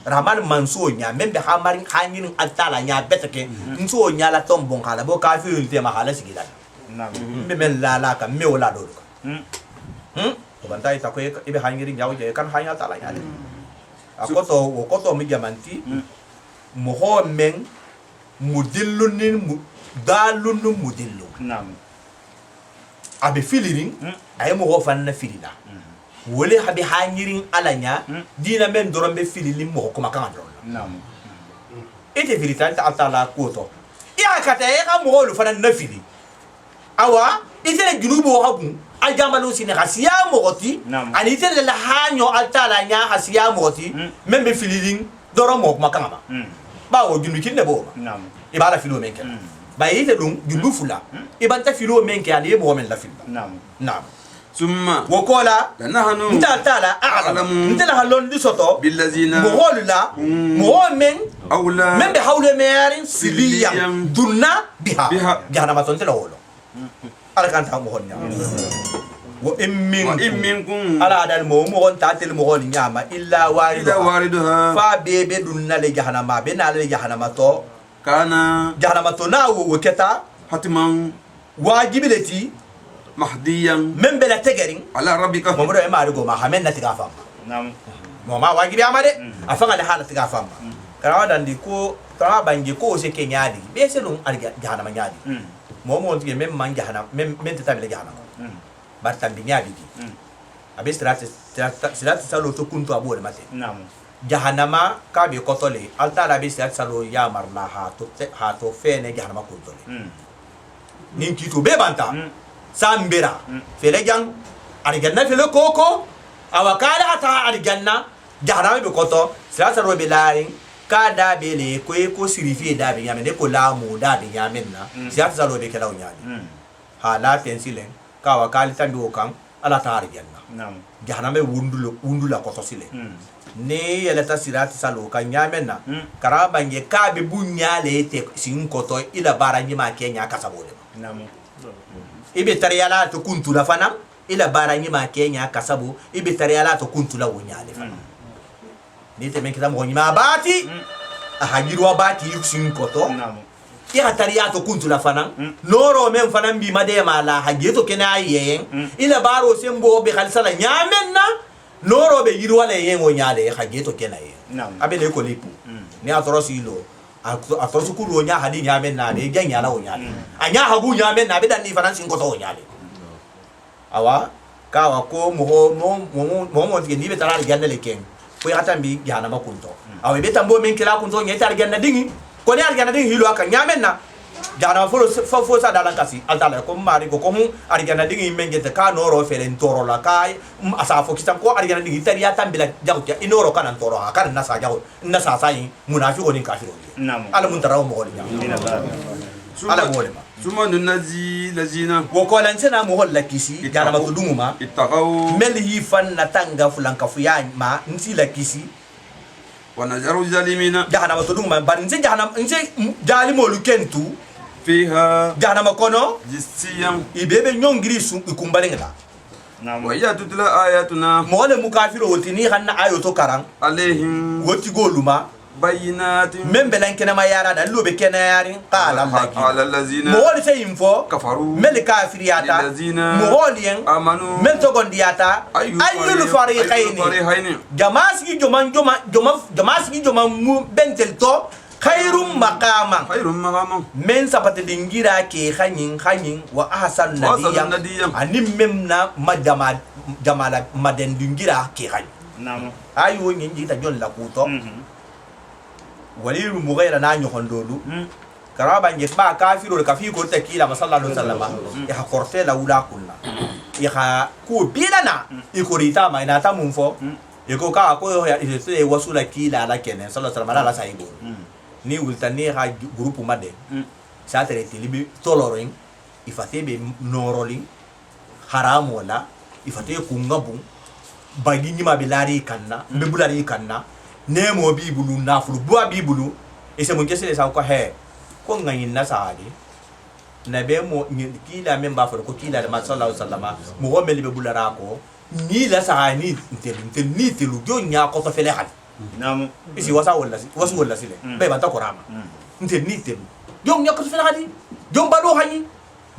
rahman manso nya men be hamarin hanyin altala nya betake nso nya la tombon kala bo kafiru te ma hala sigila be men la ka me wala do ko bantai ta ko ibe hanyirin jawo je kan hanya tala nya akoto mi jamanti mo ho men mudillunin dalunu mudillu nam abe filirin ay mo go fanna filina wole habi hanyirin alanya dina men dorombe fililin mo ko makanga don nam ite filitan ta atala koto ya kata e ka mo lu fanna fili awa ite junubo habu aljamalu sine hasiya mo goti ani ite la hanyo atala nya hasiya mo goti membe fililin doromo ko makanga ba wo junu kinne bo nam ibala filo menke ba yite dum jundu fula ibanta filo menke ali mo men la filla nam summa wakola lanahnu ntala a'lamu ntala halon di soto billazina muholula mu'min awla men be hawle meyarin siliya dunna biha jahannama ton tela wolo alakanta mo honya wa imminkum ala dal mo on tatel mo hol nyama illa wariduha fa bebe dunna le jahannama be na le jahannama to kana jahannama to na wo keta hatiman wajibilati mahdiyan membe la tegerin ala rabbika mo do e ma go ma hamen na tiga fam nam mo ma wajibi amade afanga la hala tiga fam kara dandi ko tara bangi ko se ke nyaadi be se dum al jahannama nyaadi mo tige mem man jahannama men tatabile jahannama bartan bi nyaadi abe sirat salo to kuntu abole mate nam jahannama ka be kotole altara be sirat salo ya marla ha to fene jahannama kuntole nin kito be banta sambira fele jang ariganna fele koko awakala ata ariganna jahannama be koto sirat salo be laring kada be le ko sirifi da be yamene ko lamu da be yamenna sirat salo be kala nyali ha la pensilen ka wakali tambi o kan ala ta ariganna nam jahannama wundula koto sile ne yelata sirati salo ka nyamenna karaba nge ka be bunyale te sin koto ila baranyi ma kenya kasabole namu ibe tariyala to kuntula fana ila baranyi ma kenya kasabu ibe tariyala to kuntula wonyale fana ni te men kita mo nyima bati ahajirwa bati sin koto namu ya tariya to kuntula fana noro men fana bi made mala hageto kena yen ila baro sembo be khalsala nyamenna noro be yirwala yen wonyale hageto kena yen abele ko lipu ni atoro silo atoro sukuru wonya hadi nyamenna be ganya la wonyale anya hagu nyamenna be dan ni fana sin koto wonyale awa kawa ko mo ni be tarari gandele ken ko yata mbi jana makunto awe be tambo men kila kunto nyeta argana dingi ko ni argana dingi hilo aka nyamenna jana fo sa dalan kasi altala ko mari ko mu argana dingi mengete ka noro fele ntoro la kai asa fo kitan ko argana dingi tari ya tambila jawta inoro kana ntoro ha kana nasa jaw nasa sai munafiqo ni kafiro namu ala mun tarawo mo wala ala mo wala suma nunazi lazina wo ko lan sana mo holla kisi jana matuduma ittaqaw mel yi fan na tanga fulan kafuya ma nsi la kisi ونجر الظالمين جهنم تدوم من بان نسي جهنم نسي جالي مولو كنتو فيها جهنم كونو جسيم يبيبي نيونغري سو يكومبالينغا وهي تتلى آياتنا مولى مكافر وتني خنا آيوتو كاران عليهم وتي غولوما بينات من بلان كنا ما يارا دلو بكنا يارين قال الله على الذين مولى سينفو كفروا مل كافرياتا الذين مولين آمنوا من تغندياتا أي الفريقين جماسي جماسي بنتلتو خير مقاما من سبت دينجيرا كي خنين وأحسن نديا أني ممنا ما جمال مدن دينجيرا كي خنين namu ayo nyinji ta jon la kuto waliru mughayra na nyohondolu karaba nge ba kafiru ka fi ko takila sallallahu alaihi wasallam ya korte la ula kunna ya ku bilana ikurita ma ina ta munfo iko ka ko ya ise wasula kila la kene sallallahu alaihi wasallam la saibo ni ultani ha grupu made sa tere tilibi toloring ifate be noroli haramu wala ifate kungabu bagi nyima bilari kanna be bulari kanna nemo bibulu nafulu bua bibulu ese mun kese sa ko he ko ngayin na saadi na be mo kila memba fa ko kila da sallallahu alaihi wasallam mo go meli be bulara ko ni la saani intel ni telu jo nya ko to fele hal namu isi wasu wala sile be ba ta korama intel ni telu jo nya ko to fele hali jo bado hani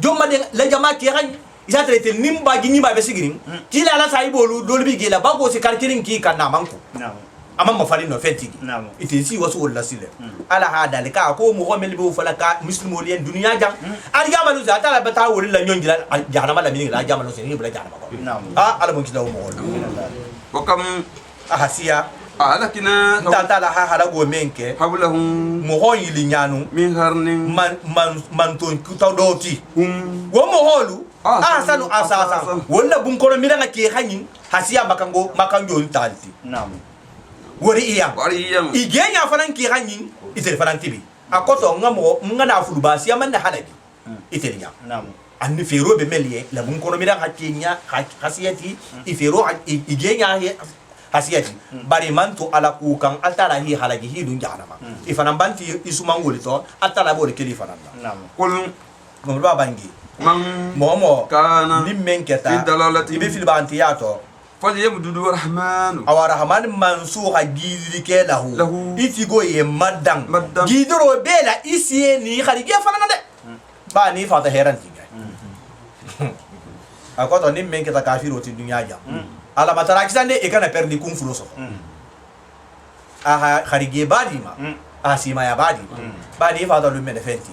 jo ma de la jama ki hani isa traité nimba gi nyimba be sigirin kila la sai bolu dolbi gila ba ko se karkirin ki kan na manku namu amma mafari no fenti namu ite si wasu wala sile ala hada le ka ko mo mel be falaka muslimo lien dunya jang al jamalu za ta ba ta wori la nyongila jahannama la mini la jamalu se ni bla jahannama ko namu ala mo kilaw mo wala وكم ahasiya أهلكنا ta la ha hala go menke حولهم mo ho yili nyanu من قرن man ton kutaw doti هم wo mo holu asanu asasa wala bun kono mi nga ke hanyin hasiya makango ntalti namu wori iya وريم igenya fanan ki hanyin itel fanan tibi akoto ngamo ngana fuluba siya man halabi itelinya namu anni fero be melie la bun kono mi nga kenya hasiyati ifero igenya hasiyati bari manto ala ku kan altara hi halagi hi dun jahanama ifanan banti isumangoli to altara bo le keli fanan namu قل mo ba bangi من momo كان nimmen keta في الضلالة ibe filbanti yato فليمدد الرحمن awarahman mansuha gidiri ke lahu itigo ye madang Madang. gidiro bela isiye ni kharige fanana de ba ni fata heran tinga akoto nimmen keta kafiro ti dunya jam ala matara kisande e kana perdi kum fuloso aha kharige badi ma asima ya badi ba ni fata lu men fenti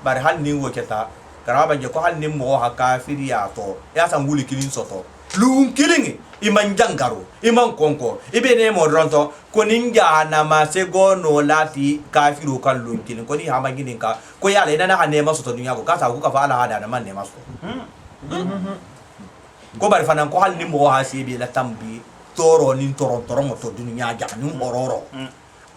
bar hal ni wo keta karaba je ko hal ni mo ha kafiri ya to ya sanguli kilin soto luun kilingi iman jangaro iman konko ibe ne mo ronto ko ninja na ma sego no lati kafiru kan luun kilin ko ni ha maginin ka ko ya le na ha ne maso to dunya ko ka sa ko ka fa ala hada na man ne maso ko bari fanan ko hal ni mo ha sibi la tambi toro nin toro mo to dunya ja nin ororo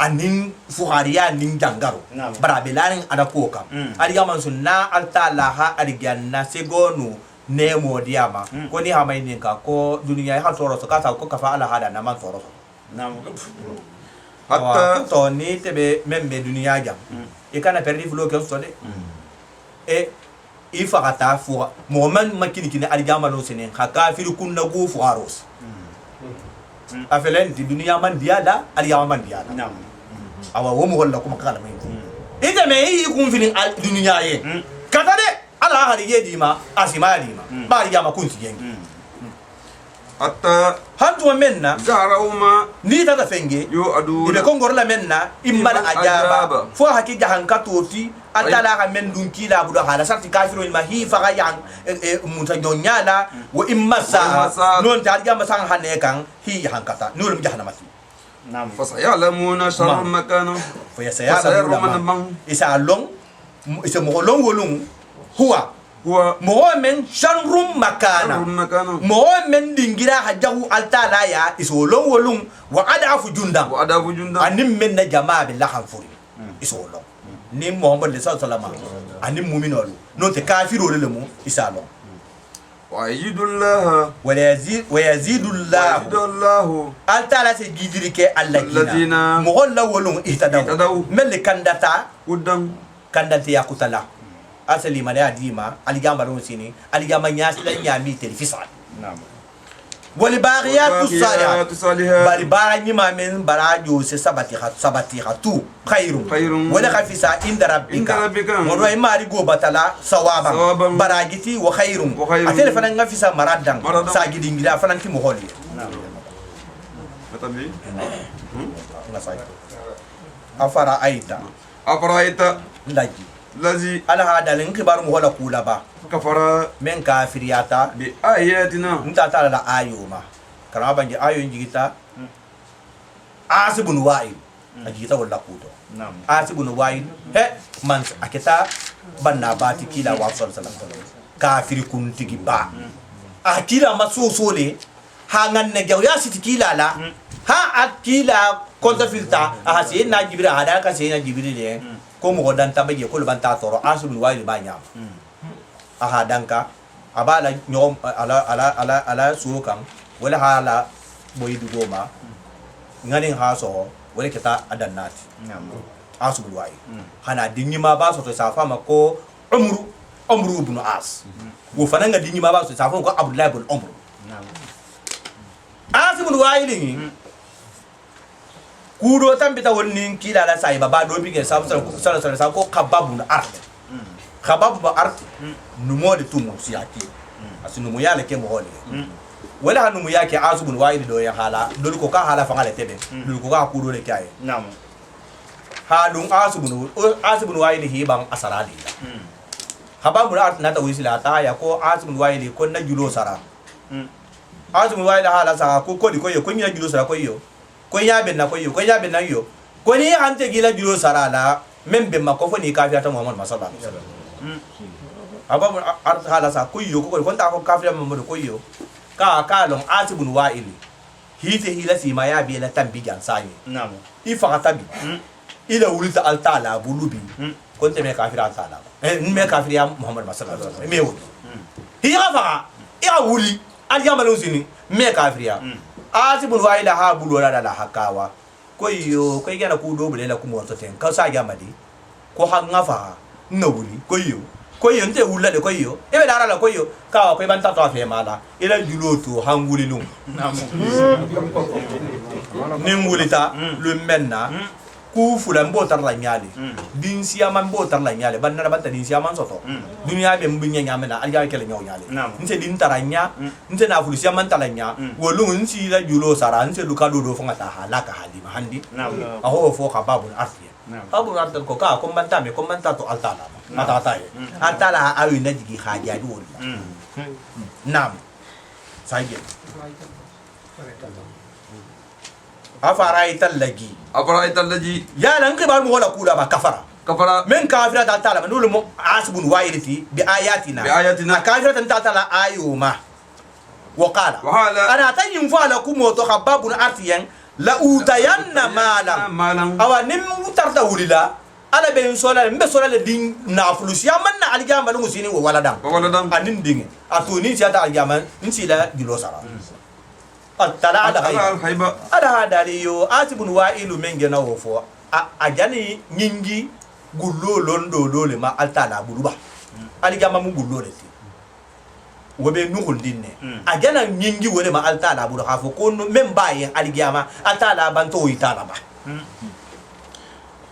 anin fuhariya nin jangaro bara belarin ada ko kam ariga man sunna altala ha ariganna segonu nemo diama ko ni hamay ninka ko dunya ha toro so kata ko kafa ala hada na man toro hatta to ni tebe membe duniya jam e kana perdi fulo ke so de e ifa kata fu mo man makini kini aljama lo sene ha kafiru kunna go fu aros afelen di duniya man diada aljama man diada awa wo mo holla kuma kala mai ite me yi kun filin duniya ye kata de ala hari ye di ma asima di ma ba aljama kun ti gengi hatta hantu menna garawma ni tata fenge yo adu ibe kongor la menna imma ajaba fo haki jahan katoti atala ka men dun kila budo hala sarti kafiru ma hi fa yan munta nyala wa imma sa non ta jamba sang hanne kan hi hankata nulum jahannamati fasayalamuna sharra makana fa yasayalamun isa long isa mo long wolung huwa mo men shanrum makana mo men dingira hajahu altala ya iso long wolung wa adafu jundam anim men na jamaa bil khanfuri iso long ni Muhammad sallallahu alaihi wasallam anim mu'minolu non te kafiru le mo isa long wa yazidullah wa yazidullah altala se gidirike alladina mo holla wolung ihtadaw mel kandata udam kandati yakutala asali mana adima aligamba lo sini aligamba nyasla nyami telefisal wal baghiyatu salihah bari bara nyima men barajo se sabati khatu khairum wala khafisa inda rabbika modo ay mari go batala sawaba baragiti wa khairum atele fanan ngafisa maradang sagidi ngira fanan ki mo holi matabi afara aita laji lazi ala hadalin kibar mu wala kula ba kafara men kafiriyata bi ayatina nta ta la ayuma karama bangi ayo njigita asibun wa'il ajita wala kudo asibun wa'il he man aketa banna bati kila wa sallallahu kafir kun tigi ba akila masusole hangan ne jaw ya siti kila la ha akila konta filta ahasi na jibira hada ka se na jibiri le ko mo dan tabaje ko ban ta toro asibun wa'il ba nyam aha danka abala nyom ala surukan wala hala boyidu goma ngani haso wala kita adannati asubul wai hana dingi ma ba so to safa mako umru ibn as wo fananga dingi ma ba so safa ko abdullah ibn umru asubul wai lingi kudo tambita wonni kila la sai baba do bige safa sala ko kababun art khababu art numo de tumu siyaki asinu mo yale ke mo holi wala hanu mu yake asubun wa'id do ya hala dol ko ka hala fangale tebe dol ko ka kudo le kay nam halun asubun wa'id hi bang asarali hababu art na ta wisila ta ya ko asubun wa'id ko na julo sara asubun wa'id hala sa ko di ko yo ko nya julo sara ko yo ko ya ben na ko yo ko ya ben na yo ko ni ante gila julo sara la membe makofo ni kafia ta Muhammad sallallahu alaihi wasallam hababu art hala sa ko yo ko ta ko kafia Muhammad ko yo ka long asibun wa'ili hite hila sima ya bi la tambi jan sani namo ifa tabi ila ulita altala bulubi konte me kafira altala me kafira Muhammad sallallahu alaihi wasallam me wuli hiya fa ya wuli al yamalu sini me kafira asibun wa'ila ha bulola la hakawa koyo koy gana ku do bulela ku mo to ten ka sa gamadi ko hanga fa no wuli koyo nte wula de koyo ebe dara la koyo ka ko ban ta to afi mala ila juloto hanguli lum ningulita lu menna ku fulan botar la nyale din siya man botar la nyale ban na ban ta din siya man soto dunya be mbinya nyamena alja kele nyaw nyale nte din taranya nte na fulu siya man talanya wolun nsi la julo sara nte lu ka do fanga ta halaka halima handi aho fo ka babul afiya babul artal ko ka ko ban ta me ko ban ta to altala matata ye antala ayu na jigi haja du wol nam saje afaraita allaji ya lan ke bar mo wala kula ba kafara men kafira ta tala nulu mo asbun wailati bi ayatina kafira ta tala ayuma wa qala ana tayin fala kumo to khababun artiyan la utayanna malan awa nim utarta wulila ala be sola mbe sola le ding na fulus ya man na aljama lu musini wala dam anin ding atuni siata aljama insila dilo sara attala ala الخيبة ada daliyo asibun wa'ilu mengena wofo ajani nyingi gullo londo lole ma altala buluba aligama mu gullo leti wobe nugul dinne ajana nyingi wole ma altala bulu khafo ko membaye aligama altala banto itala ba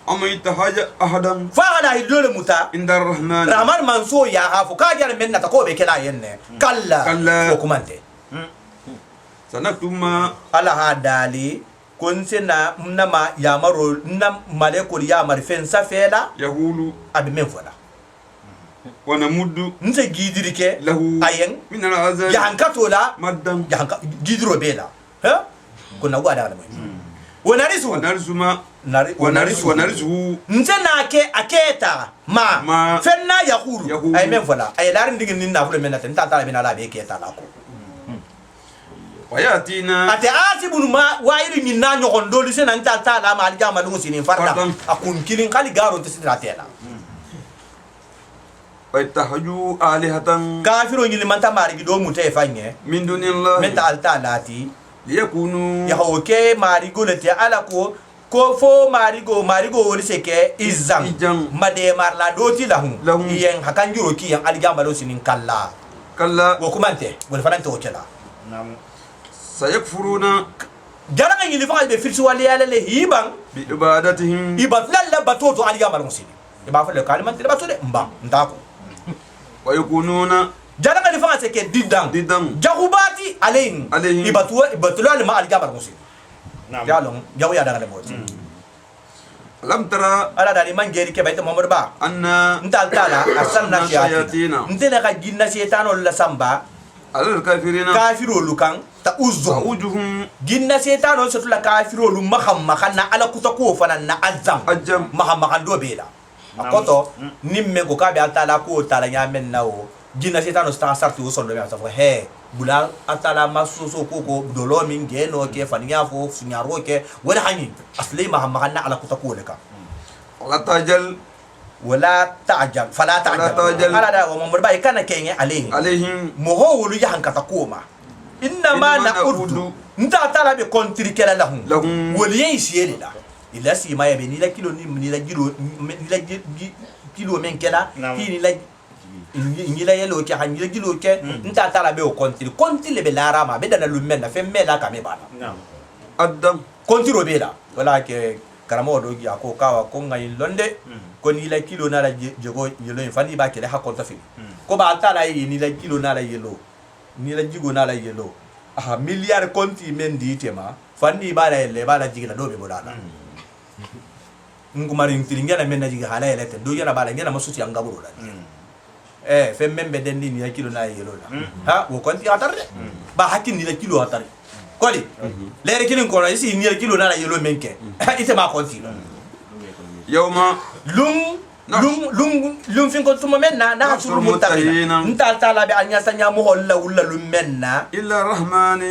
أما يتحاج أحدا فانا هيدول متا عند الرحمن rahman manso ya khafo kajar menna ta ko be kala yenne kalla Kalla. ko kumante سنكتب ما ala hadali konsena mnama yamaro nam malekul yamar fen safela يقول abi men fola ونمد nse gidirike له ayen من العذاب ya hankatola مدا ya hanka gidiro bela ha kuna gwada da mai wonarisu ونرسم wonarisu ونرسه nse na ke aketa ma fenna yakuru Yakuru. ay men fola ay larin digin ninna fulo men tan ta bina la be keta la ko ويأتينا ate asibun ma wairu nyinna nyogon doli se nan ta la ma aljama lungu sinin farda Fardan. akun kilin kali garo te sidra tela ويتحجوا آلهة kafiro nyili manta mari gido mute fanye من دون الله men ta alta lati ليكونوا ya hoke marigo le te ala ko fo marigo woni seke izam Izam. made marla doti lahum Lahum. yen hakan juro ki yan aljama lo sinin kalla كلا wo kumante wol fanante o kela سيكفرون jaranga nyili fa be firsi wali ala le hiban بعبادتهم ibat lalla batoto aljama lo sinin iba fa le kalimante le batode mba ndako ويكونون jaranga ni fa seke didang ضدا jahubati alayhim Alayhim. ibatulal ma aljama lo sinin yalon jaw ya daga le moti ألم ترى ala dani man geri ke bayta mamad ba أن ntal tala asanna shayatina. ntela ka ginna shaytano la samba على الكافرين kafirolu kan ta uzzu تعوجهم ginna shaytano so la kafirolu mahamma kana ala kutako fana na azam أجم mahamma kan do bela akoto nimme ko kabe altala ko tala nyamen nawo ginna shaytano sta sarti so do ya sa he bula atala masuso ko dolo min geno ke faniya fo sunyaro ke wala hani asli mahamma kana ala kutako le ka ولا تجل ولا تعجل فلا تعجل على دا ومن بربا كان كين عليه عليهم مهو ولو يحن كتكوما انما نعود انت تعالى بكونتري كلا لهم لهم ولين سيري لا الا سي ما يبني لا كيلو ني لا جيرو ني لا كيلو من كلا كي ني لا يلو كي حني لا جيلو كي انت تعالى بكونتري بلا راما بدنا لمنا فملا كامي بالا أدم kontiro bela wala ke karamo do ya ko kawa ko ngai londe ko ni la kilo na la jego yelo fani ba ke le hakon ta fi ko ba ta la yi ni la kilo na la yelo ni la jigo na la yelo ah milliard konti men di tema fani ba la le ba la jigila do be bolala ngumari ntiringa na men na jiga hala ele te do yana ba la ngena masuti anga bolo la fe membe den ni la kilo na yelo la ha wo konti atarre ba hakin ni la kilo atarre kodi lere kilin kono isi ni kilo na yelo menke ite ma konti يوم lum fin ko tuma menna na suru muttaqina nta tala bi anya sanya mo holla wala lum menna إلا الرحمن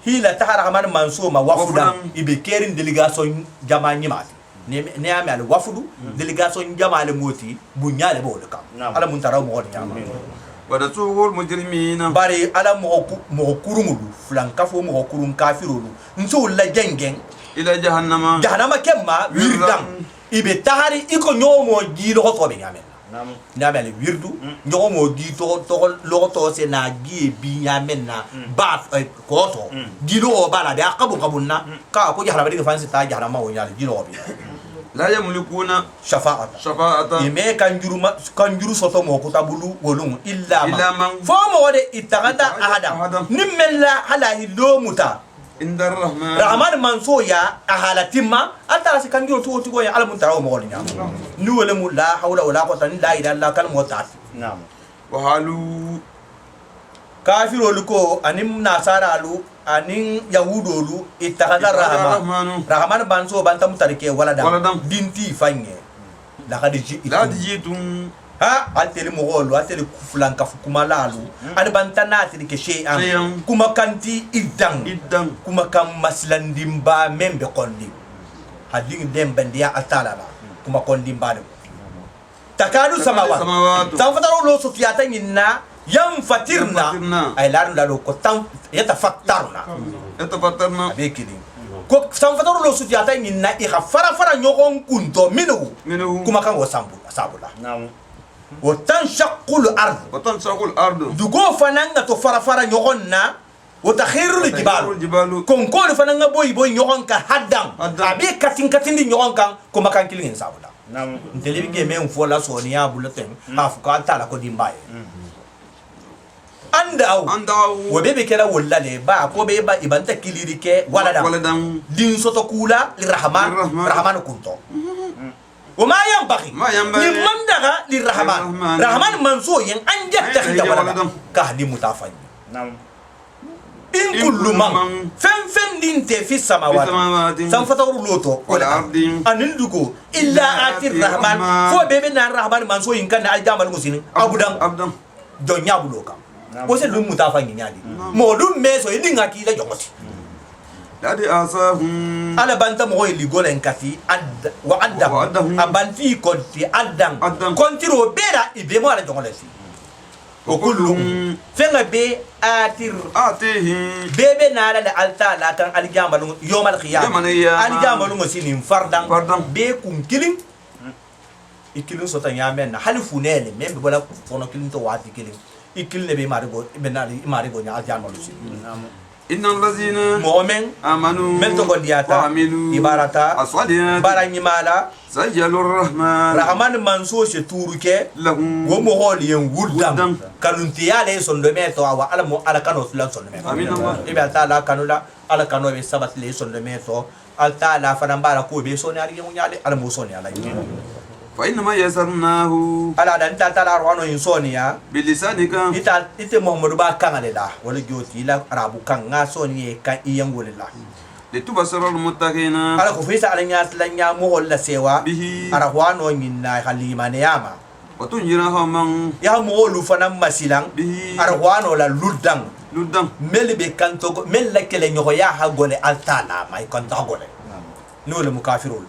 hila tahara man mansuma wafudan ibe kerin delegation jama nyimati ne ame al wafudu delegation jama le moti bunyale bo ka ala mun taraw mo nyama ونسوق المجرمين bari ala mo kurumulu flan kafo mo kurum kafirulu nso la gengen إلى جهنم jahannama kemma wirdam ibe tahari iko nyomo gilo ko tobe nyamen nyamel wirdu nyomo gi to lo to se na gi bi nyamen na ba ko to gilo o bala da kabunna ka ko jahannama diga fansi ta jahannama o nyal gilo bi لا يملكون shafa'at شفاعة ime kanjuru soto mo ko tabulu wolum illa إلا ma من fo mo wode itagada ahada nimmella hala hilo muta عند الرحمن rahman manso ya ahalatimma atara se kanjuru to to ya alamun tarawo mo nya ni wala mu la hawla wala quwwata illa billah kal mota وحالوا kafirolu ko anim nasaralu anin yahudolu itagada rahman banso bantam tarike walada dinti fanye la kadiji لا تجيتم ha alteli mogolu alteli kufulan ka fukuma lalu ani bantana ateli ke shay'an kuma kanti idang kuma kam maslandimba membe kondi hading dembandia atalala kuma kondi mbale takadu samawat tamfataro lo sufiyata nyinna yam fatirna ay laru lalo ko tam yatafakkarna يتفطرن abe kilin ko sanfatoro lo sufiyata nyinna i ka fara ɲɔgɔn kunto minnu منه kuma kan o sabula wa tanshaqqul ard وتنشق الأرض dugo fana nga to fara ɲɔgɔn na wa takhirul jibal الجبال konkolu fana nga boy ɲɔgɔn kan haddan Haddan. abe katin di ɲɔgɔn kan kuma kan kilin sabula ntele bi gemen fo la soniya bulletin ha fu ka tala ko dimbaye andaw أندعوا wo bebe kera wollale ba ko be ba ibanta kiliri ke walada ولدا din soto kula lirrahman Lirrahman. rahman kunto وما ينبغي ما ينبغي لمن دغى للرحمن للرحمن. رحمن منصور ين ان يتخذ يتخذ ولدا ولدا. كهدي متافن نعم ان كل من فن دين في السماوات السماوات سنفتر لوتو والأرض ان ندغو الا اتي الرحمن فو بيبنا الرحمن منصور ين كان الجامل مسلم ابدا أبدا دنيا بلوكا وسه لو متافن نيادي مولum meso yinga kila jongoti الذي أعصاهم ala banta mo li golen kati wa addam Wa abanti konti addam Addam. kontiro bera ibe mo ala jongole si o kullum fenga be atir آتيه bebe na ala alta la kan aljamalu yawmal qiyamah Yawmal qiyamah. aljamalu ngosini fardan Fardan. be kum kilin ikilin sota nyamen na halifu nele membe bola fono kilin to wati kilin ikilin be marigo be na marigo nya aljamalu si إن الذين momen آمنوا men to godiyata وعملوا ibarata الصالحات bara nyimala سجلوا الرحمن rahman manso se turuke لهم wo mo hol yen wuddam Wuddam. kalunti yale son do meto awa ala mo ala kano fulan son do meto Amin Allah. ibe taala kanula ala kano be sabat le son do meto al taala fanan bara ko be son yali yen nyale ala mo son yala فإنما يسرناه ala dan ta taala rwano yin sonia بلسانك ite muhammadu ba kangale la wala joti la arabu kan nga sonie kan iyangole la لتبصر المتقين ala ko fisa ala nya nya mo holla sewa به ara rwano yin na halimane yama وتنجر هم ya mo lu fanan masilang به ara rwano la luddang لدم mel be kanto mel la kele nyogo ya ha gole altala mai kanta gole no le mukafirul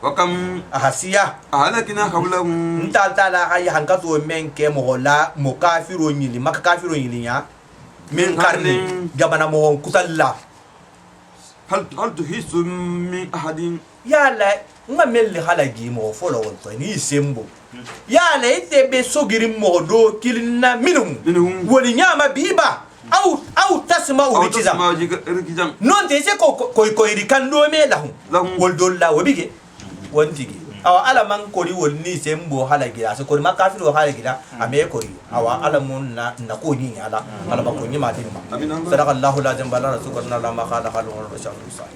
وكم ahasiya أهلكنا قبلهم nta altala ha ya hankato men ke mo la mukafiro nyili makafiro nyili ya min karni gabana mo kutalla هل تحس من أحد yala nga mel halagi mo folo wonto ni sembo yala ite be sogirim mo do kilina minum منهم woni nyama biba au tasma أو ubitizam تسمع ركجام non te se ko irikan do me lahum لهم wol dolla wobige wontigi awa ala man kori wol ni sembo halagira so kori makafiru halagira ame kori awa ala mun na ko ni ala ba ko ni ma tin ma Amin Allah. sadaqallahu la jambala rasulullah ma khala halu rasulullah